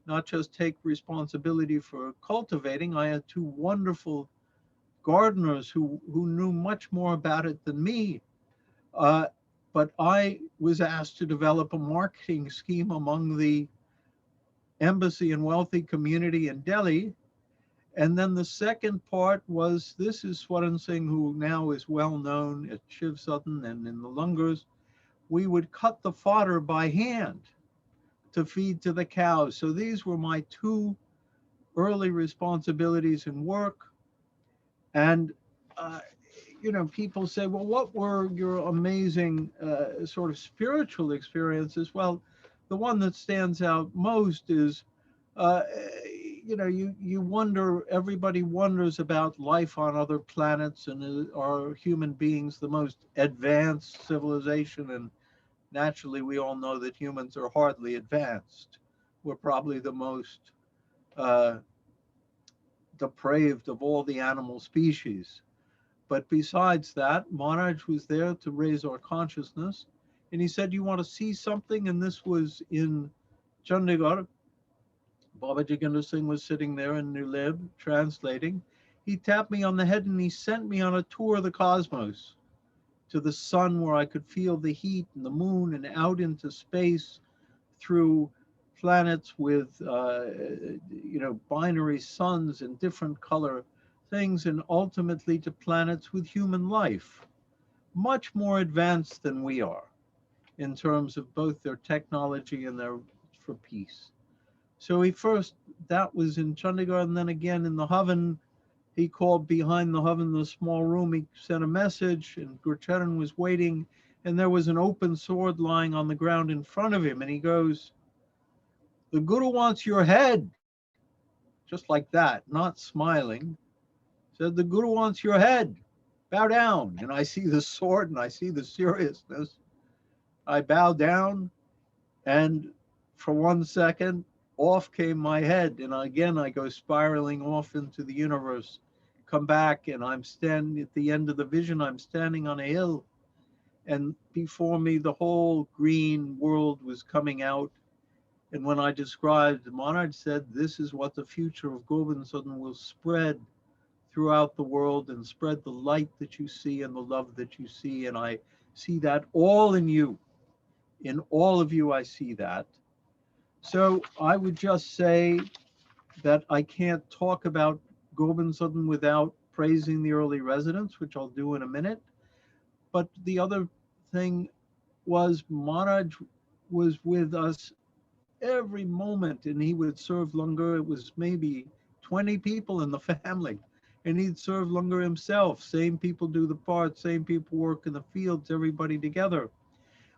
not just take responsibility for cultivating. I had 2 wonderful gardeners who knew much more about it than me. but I was asked to develop a marketing scheme among the embassy and wealthy community in Delhi. And then the second part was, this is Sadan Singh, who now is well known at Shiv Sadan and in the Lungars. We would cut the fodder by hand to feed to the cows. So these were my two early responsibilities in work. And, people say, well, what were your amazing sort of spiritual experiences? Well, the one that stands out most is, uh, you wonder, everybody wonders about life on other planets, and are human beings the most advanced civilization? And naturally, we all know that humans are hardly advanced. We're probably the most uh, depraved of all the animal species. But besides that, Maharaj was there to raise our consciousness. And he said, you want to see something? And this was in Chandigarh. Baba Jagender Singh was sitting there in New Lib translating. He tapped me on the head and he sent me on a tour of the cosmos, to the sun, where I could feel the heat, and the moon, and out into space through planets with, binary suns and different color things, and ultimately to planets with human life, much more advanced than we are in terms of both their technology and their for peace. So that was in Chandigarh, and then again in the Havan, he called behind the Havan, the small room. He sent a message, and Gurcharan was waiting, and there was an open sword lying on the ground in front of him. And he goes, the Guru wants your head. Just like that, not smiling. Said, the Guru wants your head. Bow down. And I see the sword and I see the seriousness. I bow down, and for 1 second, off came my head. And again, I go spiraling off into the universe. Come back, and I'm standing at the end of the vision. I'm standing on a hill, and before me, the whole green world was coming out. And when I described, Maharaj said, this is what the future of Gobind Sadan will spread throughout the world, and spread the light that you see and the love that you see. And I see that all in you. In all of you, I see that. So I would just say that I can't talk about Gobind Sadan without praising the early residents, which I'll do in a minute. But the other thing was, Maharaj was with us every moment, and he would serve langar. It was maybe 20 people in the family, and he'd serve langar himself. Same people do the parts, same people work in the fields, everybody together.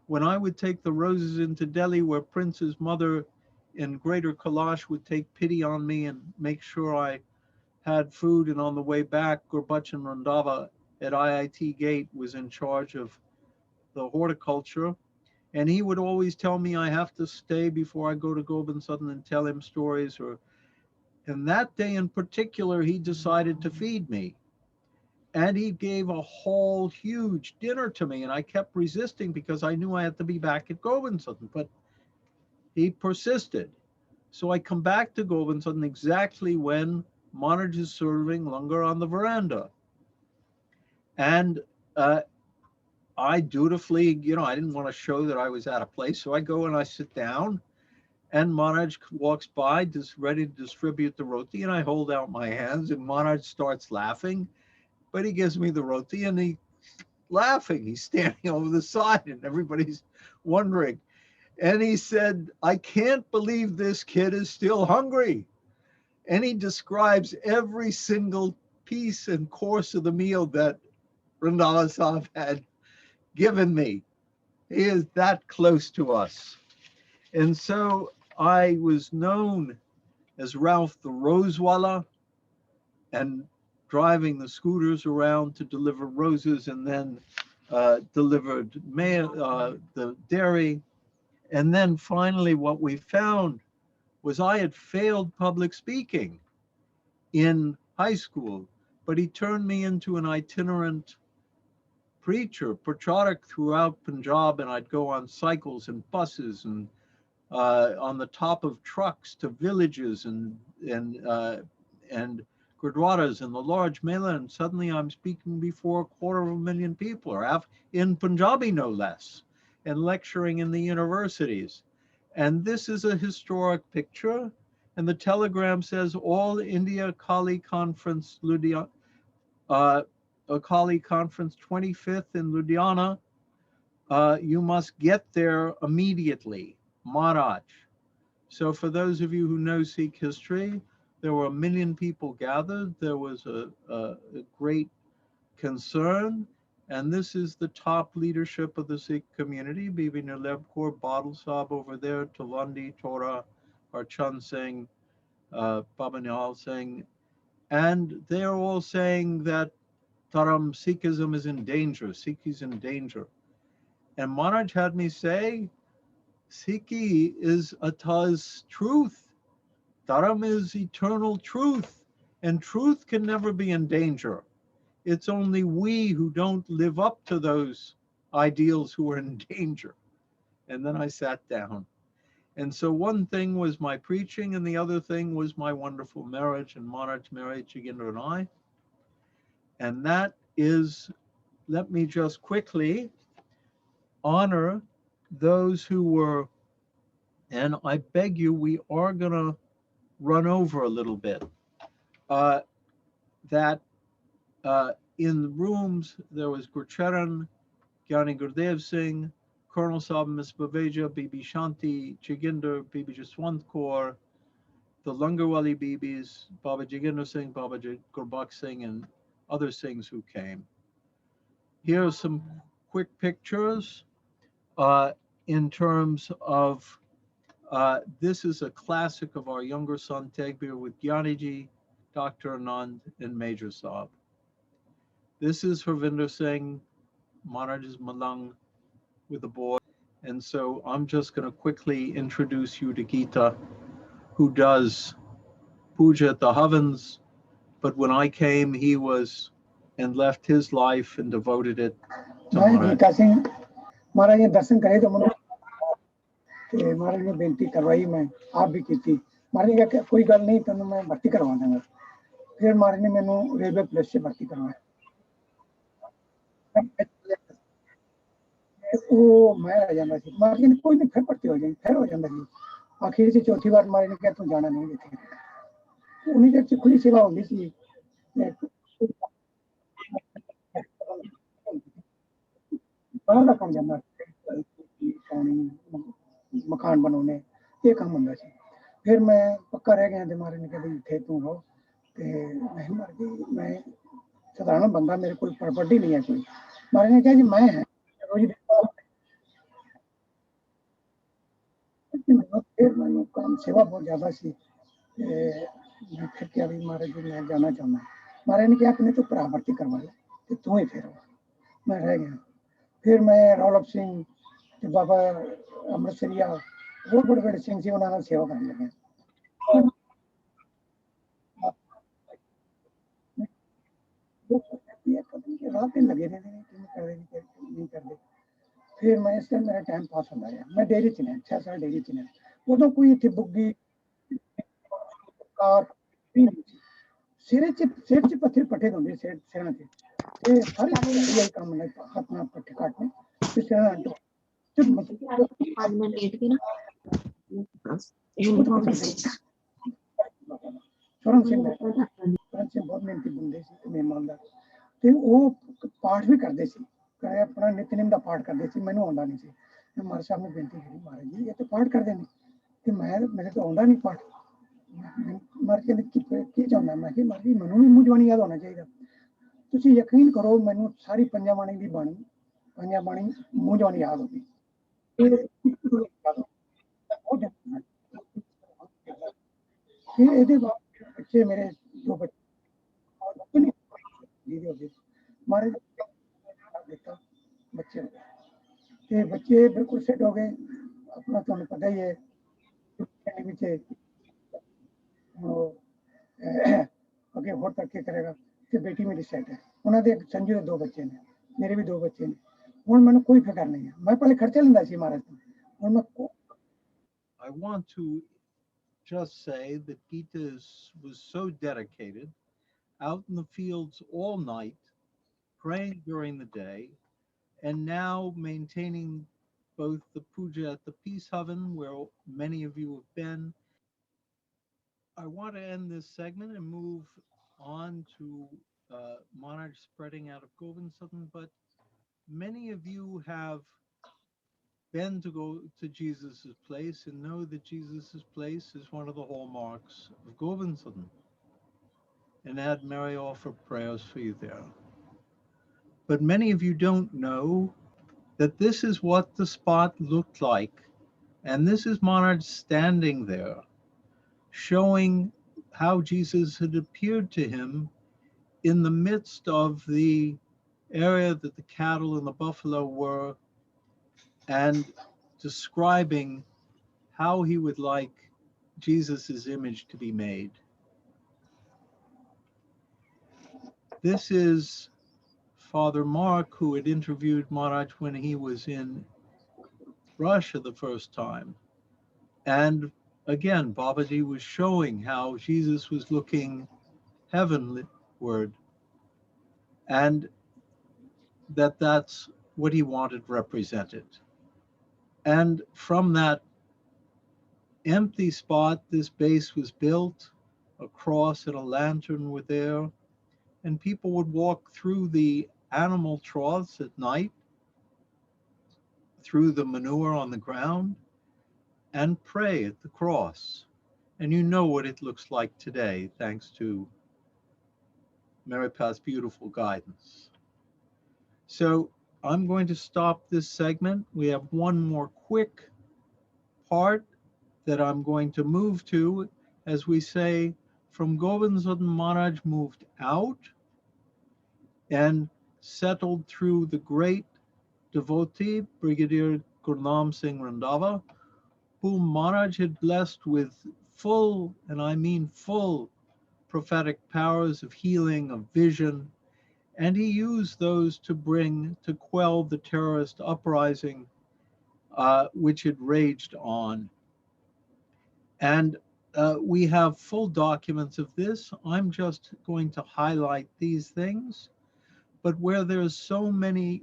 When I would take the roses into Delhi, where Prince's mother in Greater Kailash would take pity on me and make sure I had food, and on the way back, Gurbachan Randava at IIT Gate was in charge of the horticulture. And he would always tell me I have to stay before I go to Gobind Sadan and tell him stories. And that day in particular, he decided to feed me. And he gave a whole huge dinner to me. And I kept resisting because I knew I had to be back at Gobind Sadan. But he persisted. So I come back to Gobind Sadan exactly when Maharaj is serving langar on the veranda. And I dutifully, I didn't want to show that I was out of place. So I go and I sit down, and Maharaj walks by, just ready to distribute the roti. And I hold out my hands, and Maharaj starts laughing, but he gives me the roti and he's laughing. He's standing over the side and everybody's wondering. And he said, I can't believe this kid is still hungry. And he describes every single piece and course of the meal that Randava Sahib had given me. He is that close to us. And so I was known as Ralph the Rosewala, and driving the scooters around to deliver roses, and then delivered the dairy. And then finally what we found was I had failed public speaking in high school, but he turned me into an itinerant preacher, pracharak throughout Punjab, and I'd go on cycles and buses and on the top of trucks to villages and gurdwaras and the large mela, and suddenly I'm speaking before 250,000 people, or in Punjabi no less. and lecturing in the universities. And this is a historic picture. And the telegram says All India Kali Conference, Kali Conference 25th in Ludhiana. You must get there immediately, Maharaj. So for those of you who know Sikh history, there were 1 million people gathered. There was a great concern. And this is the top leadership of the Sikh community, Bibi Nirlab Kaur, Badal Sahib over there, Talwandi, Tora, Archand Singh, Baba Nihal Singh. And they're all saying that Dharam, Sikhism is in danger, Sikh is in danger. And Maharaj had me say, Sikhi is Ata's truth. Dharam is eternal truth, and truth can never be in danger. It's only we who don't live up to those ideals who are in danger. And then I sat down. And so one thing was my preaching, and the other thing was my wonderful marriage, and Maharaj married Chiginder and I. And that is, let me just quickly honor those who were, and I beg you, we are going to run over a little bit. That in the rooms, there was Gurcharan, Gyani Gurdev Singh, Colonel Sahib Miss Baveja, Bibi Shanti, Chiginder, Bibi Jaswant Kaur, the Langarwali Bibis, Baba Jaginder Singh, Baba Gurbakh Singh, and other Singhs who came. Here are some quick pictures in terms of, this is a classic of our younger son Tegbir with Gyaniji, Dr. Anand, and Major Saab. This is Harvinder Singh, Maharaj's Malang with the boy. And so I'm just going to quickly introduce you to Geeta, who does puja at the Havans. But when I came, he was and left his life and devoted it to Maharaj. Gita Singh महाराज ने दर्शन करे तो मुझे महाराज ने बेनती करवाई, मैं आप भी की थी। महाराज ने कहा कोई गल नहीं, तेन मैं भर्ती करवा दूंगा। फिर महाराज ने मैनू रेलवे पुलिस से भर्ती करवाया। वो मैं आ जाता सी, महाराज ने कोई नहीं, फिर भर्ती हो जाएगी, फिर हो जाता सी। आखिर से चौथी बार महाराज ने कहा तू जाना नहीं देते। उन्हीं जब खुली सेवा होती सी, बाहर का काम जाना, मकान बनाने, ये काम होंदा सी। फिर मैं पक्का रह गया, महाराज ने कहा भाई इत्थे तू रहो। मैं महाराज जी, मैं साधारण बंदा, मेरे को प्रॉपर्टी नहीं है कोई। महाराज ने कहा जी मैं है रोज फिर मैं काम सेवा बहुत ज्यादा सी। मैं फिर क्या भी महाराज जी मैं जाना चाहना। महाराज ने कहा अपने तो भरा भर्ती करवा ले, तो तू ही फिर मैं रह गया। फिर मैं रौलभ सिंह, बाबा अमृतसरिया, बहुत बड़े बड़े सिंह से उन्होंने सेवा करने लगे। रात दिन लगे रहते नहीं करते। फिर मैं इस टाइम मेरा टाइम पास होता है। मैं डेयरी च ने 6 साल डेयरी च ने, उदों कोई इतनी बुग्गी कार भी नहीं थी। सिर च पत्थर पट्टे होंगे सिरां च, ये सारे यही काम है, अपना पट्टे काटने ते सिरां तो आज मैं लेट गई ना। स्वरण सिंह बहुत मेहनती बंदे सी ते मेहमानदार, ते वो पाठ भी करते सी, अपना नित्यनेम का पाठ करते सी। मैनू आंदा नहीं सी। महाराज साहब ने बेनती करी, महाराज जी ये तो पाठ करते हैं, कि मैं मेरे तो आंदा नहीं पाठ। महाराज कहते की चाहना, मैं कि महाराज जी मैनू भी मूंह जवानी याद होना चाहिए। तुसीं यकीन करो, मैनू सारी पंजा बाणी की बाणी मूंह जवानी याद होगी। फिर ये बच्चे मेरे दो बच्चे महाराज बच्चे हो गए, बच्चे बिल्कुल सेट हो गए। अपना तुहानू पता ही है अगे होर तरक्की करेगा। तो बेटी मेरी सेट है, उन्होंने संजू के 2 बच्चे ने, मेरे भी 2 बच्चे ने। हुण मैनू कोई फिक्र नहीं है, मैं पहले खर्चा लेंदा सी महाराज तो, हुण मैं I want to just say that Geeta was so dedicated, out in the fields all night, praying during the day, and now maintaining both the puja at the Peace Oven, where many of you have been. I want to end this segment and move on to Monarch spreading out of Gobind Sadan, but many of you have been to go to Jesus's place and know that Jesus's place is one of the hallmarks of Gobind Sadan. And Ad Mary offer prayers for you there. But many of you don't know that this is what the spot looked like. And this is Monarch standing there, showing how Jesus had appeared to him in the midst of the area that the cattle and the buffalo were, and describing how he would like Jesus's image to be made. This is Father Mark, who had interviewed Maharaj when he was in Russia the first time. And again, Babaji was showing how Jesus was looking heavenward, and that's what he wanted represented. And from that empty spot, this base was built, a cross and a lantern were there, and people would walk through the animal troughs at night, through the manure on the ground, and pray at the cross. And you know what it looks like today, thanks to Maripat's beautiful guidance. So I'm going to stop this segment. We have one more quick part that I'm going to move to. As we say, from Gobind Sadan, Maharaj moved out and settled through the great devotee, Brigadier Gurnam Singh Randhawa, whom Maharaj had blessed with full, and I mean full, prophetic powers of healing, of vision, and he used those to quell the terrorist uprising which had raged on. And we have full documents of this. I'm just going to highlight these things. But where there's so many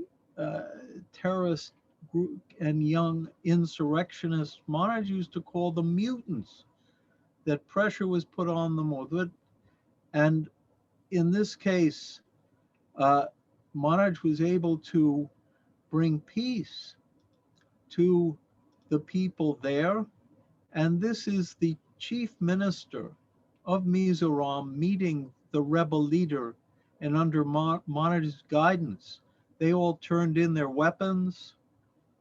terrorist group and young insurrectionists, Maharaj used to call them mutants, that pressure was put on them. And in this case, Maharaj was able to bring peace to the people there. And this is the chief minister of Mizoram meeting the rebel leader, and under Maharaj's guidance, they all turned in their weapons,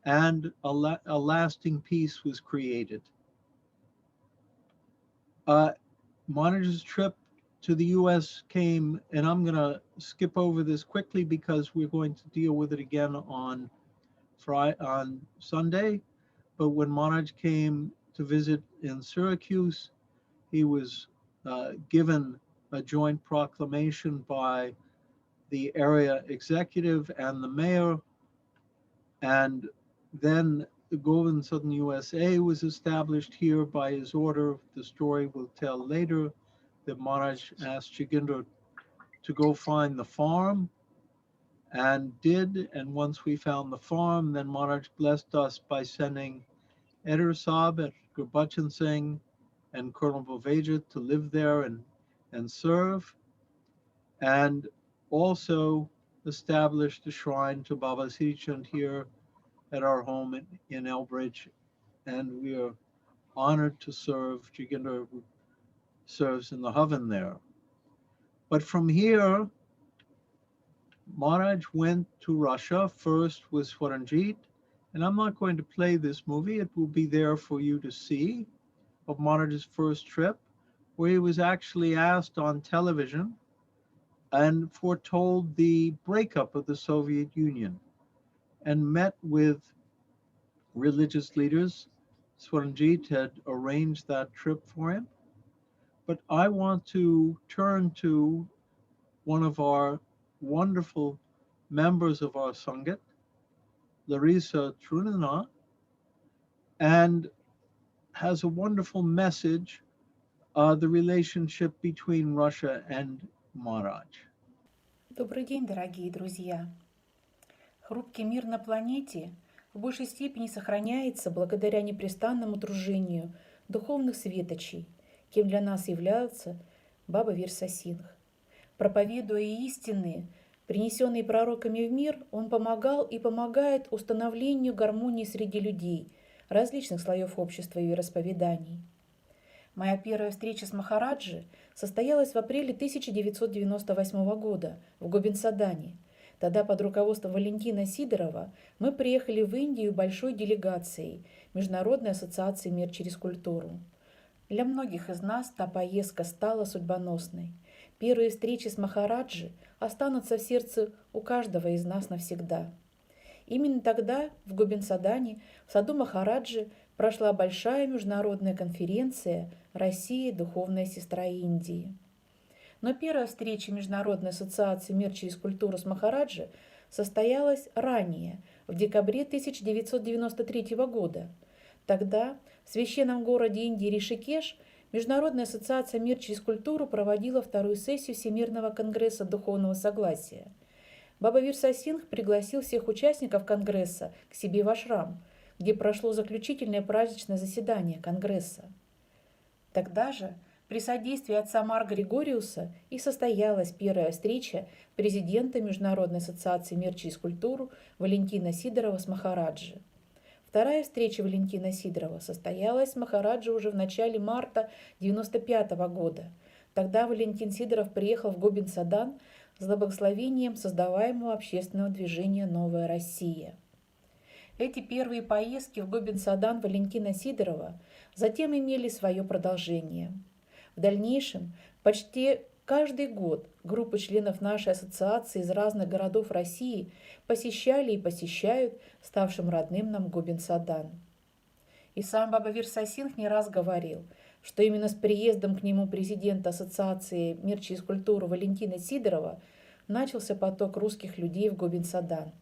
and a lasting peace was created. Maharaj's trip to the U.S. came, and I'm going to skip over this quickly because we're going to deal with it again on Sunday. But when Maharaj came to visit in Syracuse, he was given a joint proclamation by the area executive and the mayor, and then the Gobind Sadan USA was established here by his order. The story we'll tell later, that Maharaj asked Joginder to go find the farm, and did. And once we found the farm, then Maharaj blessed us by sending Eder Saab at Gurbachan Singh and Colonel Boveja to live there and serve, and also established a shrine to Baba Sri Chand here at our home in Elbridge, and we are honored to serve. Joginder serves in the Havan there. But from here, Maharaj went to Russia. First was Swaranjit, and I'm not going to play this movie. It will be there for you to see, of Maharaj's first trip, where he was actually asked on television and foretold the breakup of the Soviet Union, and met with religious leaders. Swaranjit had arranged that trip for him. But I want to turn to one of our wonderful members of our Sangat, Larissa Trunana, and has a wonderful message, the relationship between Russia and Maharaj. Добрый день, дорогие друзья! Хрупкий мир на планете в большей степени сохраняется благодаря непрестанному тружению духовных светочей, кем для нас является Баба Вирса Сингх. Проповедуя истины, принесенные пророками в мир, он помогал и помогает установлению гармонии среди людей различных слоев общества и вероисповеданий. Моя первая встреча с Махараджи состоялась в апреле 1998 года в Гобинд-Садане. Тогда под руководством Валентина Сидорова мы приехали в Индию большой делегацией Международной ассоциации «Мир через культуру». Для многих из нас та поездка стала судьбоносной. Первые встречи с Махараджи останутся в сердце у каждого из нас навсегда. Именно тогда в Гобинд-Садане, в саду Махараджи, прошла большая международная конференция «Россия – духовная сестра Индии». Но первая встреча Международной ассоциации «Мир через культуру» с Махараджи состоялась ранее, в декабре 1993 года. Тогда в священном городе Индии Ришикеш Международная ассоциация «Мир через культуру» проводила вторую сессию Всемирного конгресса духовного согласия. Баба Вирса Сингх пригласил всех участников конгресса к себе в ашрам, где прошло заключительное праздничное заседание конгресса. Тогда же при содействии отца Мар Григориуса и состоялась первая встреча президента Международной ассоциации «Мир через культуру» Валентина Сидорова с Махараджи. Вторая встреча Валентина Сидорова состоялась с Махараджи уже в начале марта 1995 года. Тогда Валентин Сидоров приехал в Гобинд-Садан с благословением создаваемого общественного движения «Новая Россия». Эти первые поездки в Гобинд-Садан Валентина Сидорова затем имели свое продолжение. В дальнейшем почти каждый год группы членов нашей ассоциации из разных городов России посещали и посещают ставшим родным нам Гобинд-Садан. И сам Баба Вирса Сингх не раз говорил, что именно с приездом к нему президента ассоциации «Мир через культуру» Валентина Сидорова начался поток русских людей в Гобинд-Садан.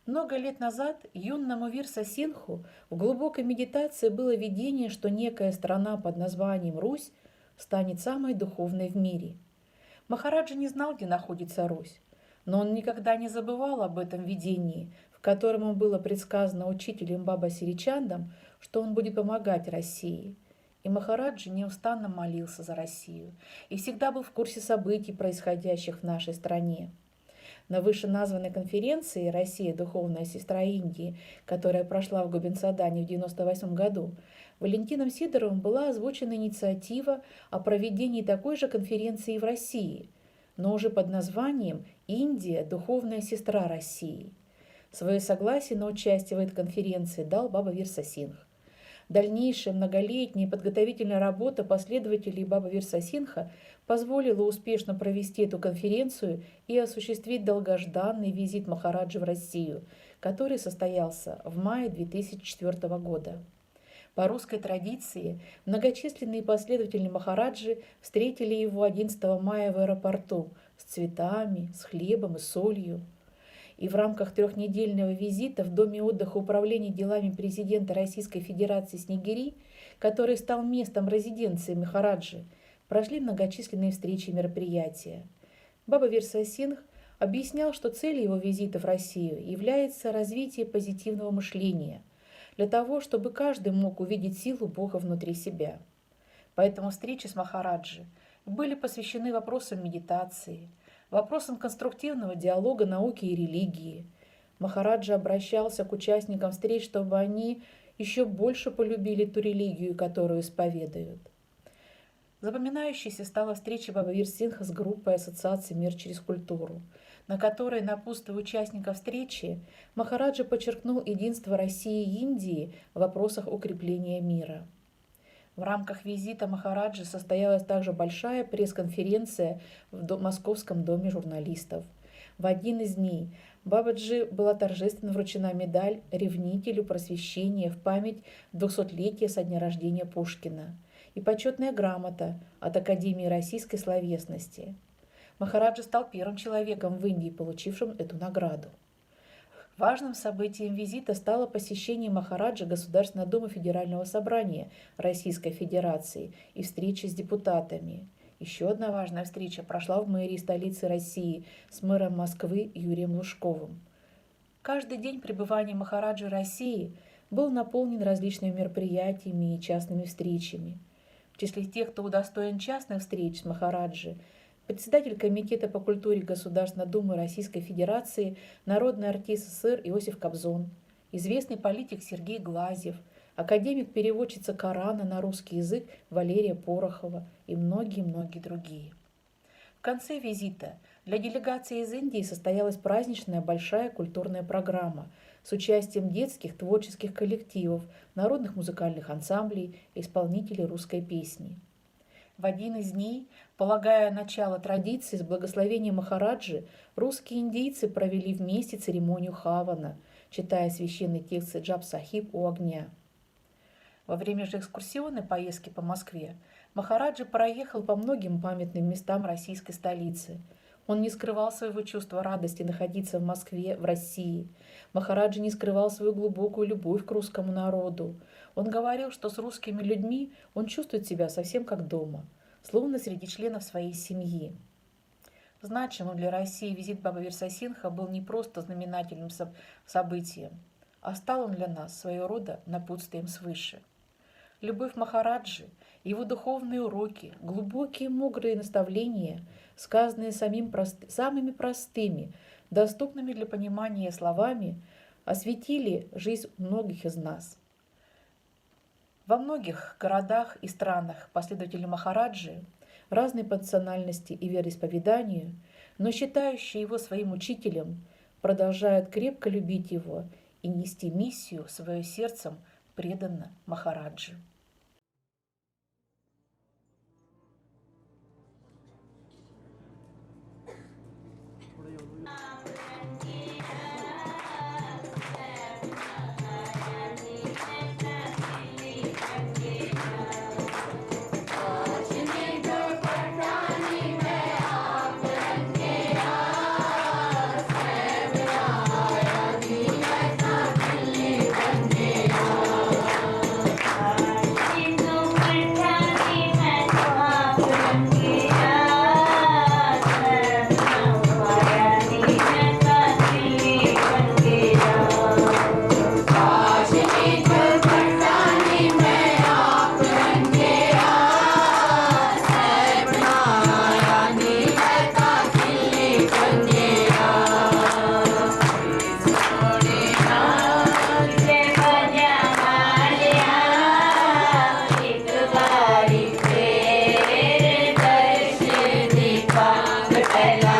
Много лет назад юному Вирса Сингху в глубокой медитации было видение, что некая страна под названием Русь станет самой духовной в мире. Махараджа не знал, где находится Русь, но он никогда не забывал об этом видении, в котором ему было предсказано учителем Баба Сиричандом, что он будет помогать России. И Махараджа неустанно молился за Россию и всегда был в курсе событий, происходящих в нашей стране. На вышеназванной конференции «Россия – духовная сестра Индии», которая прошла в Гобинд-Садане в 1998 году, Валентином Сидоровым была озвучена инициатива о проведении такой же конференции в России, но уже под названием «Индия – духовная сестра России». Свое согласие на участие в этой конференции дал Баба Вирса Сингх. Дальнейшая многолетняя подготовительная работа последователей Бабы Вирса Сингха позволила успешно провести эту конференцию и осуществить долгожданный визит Махараджи в Россию, который состоялся в мае 2004 года. По русской традиции многочисленные последователи Махараджи встретили его 11 мая в аэропорту с цветами, с хлебом и солью. И в рамках трехнедельного визита в Доме отдыха Управления делами президента Российской Федерации Снегири, который стал местом резиденции Махараджи, прошли многочисленные встречи и мероприятия. Баба Вирса Сингх объяснял, что целью его визита в Россию является развитие позитивного мышления, для того, чтобы каждый мог увидеть силу Бога внутри себя. Поэтому встречи с Махараджи были посвящены вопросам медитации, вопросам конструктивного диалога науки и религии. Махараджа обращался к участникам встреч, чтобы они еще больше полюбили ту религию, которую исповедуют. Запоминающейся стала встреча Бабы Вирсы Сингха с группой ассоциации «Мир через культуру», на которой, напутствуя участников встречи, Махараджа подчеркнул единство России и Индии в вопросах укрепления мира. В рамках визита Махараджи состоялась также большая пресс-конференция в Московском доме журналистов. В один из дней Бабаджи была торжественно вручена медаль ревнителю просвещения в память 200-летия со дня рождения Пушкина и почетная грамота от Академии российской словесности. Махараджа стал первым человеком в Индии, получившим эту награду. Важным событием визита стало посещение Махараджи Государственной Думы Федерального собрания Российской Федерации и встреча с депутатами. Еще одна важная встреча прошла в мэрии столицы России с мэром Москвы Юрием Лужковым. Каждый день пребывания Махараджи в России был наполнен различными мероприятиями и частными встречами. В числе тех, кто удостоен частных встреч с Махараджи, председатель Комитета по культуре Государственной Думы Российской Федерации, народный артист СССР Иосиф Кобзон, известный политик Сергей Глазьев, академик-переводчица Корана на русский язык Валерия Порохова и многие-многие другие. В конце визита для делегации из Индии состоялась праздничная большая культурная программа с участием детских творческих коллективов, народных музыкальных ансамблей и исполнителей русской песни. В один из дней, полагая начало традиции с благословения Махараджи, русские индийцы провели вместе церемонию хавана, читая священный текст Джап-Сахиб у огня. Во время же экскурсионной поездки по Москве Махараджи проехал по многим памятным местам российской столицы. Он не скрывал своего чувства радости находиться в Москве, в России. Махараджи не скрывал свою глубокую любовь к русскому народу. Он говорил, что с русскими людьми он чувствует себя совсем как дома, словно среди членов своей семьи. Значимым для России визит Бабы Вирса Сингха был не просто знаменательным событием, а стал он для нас своего рода напутствием свыше. Любовь Махараджи, его духовные уроки, глубокие мудрые наставления, сказанные самыми простыми, доступными для понимания словами, осветили жизнь многих из нас. Во многих городах и странах последователи Махараджи разной по национальности и вероисповеданию, но считающие его своим учителем, продолжают крепко любить его и нести миссию свое сердцем преданно Махараджи. Bella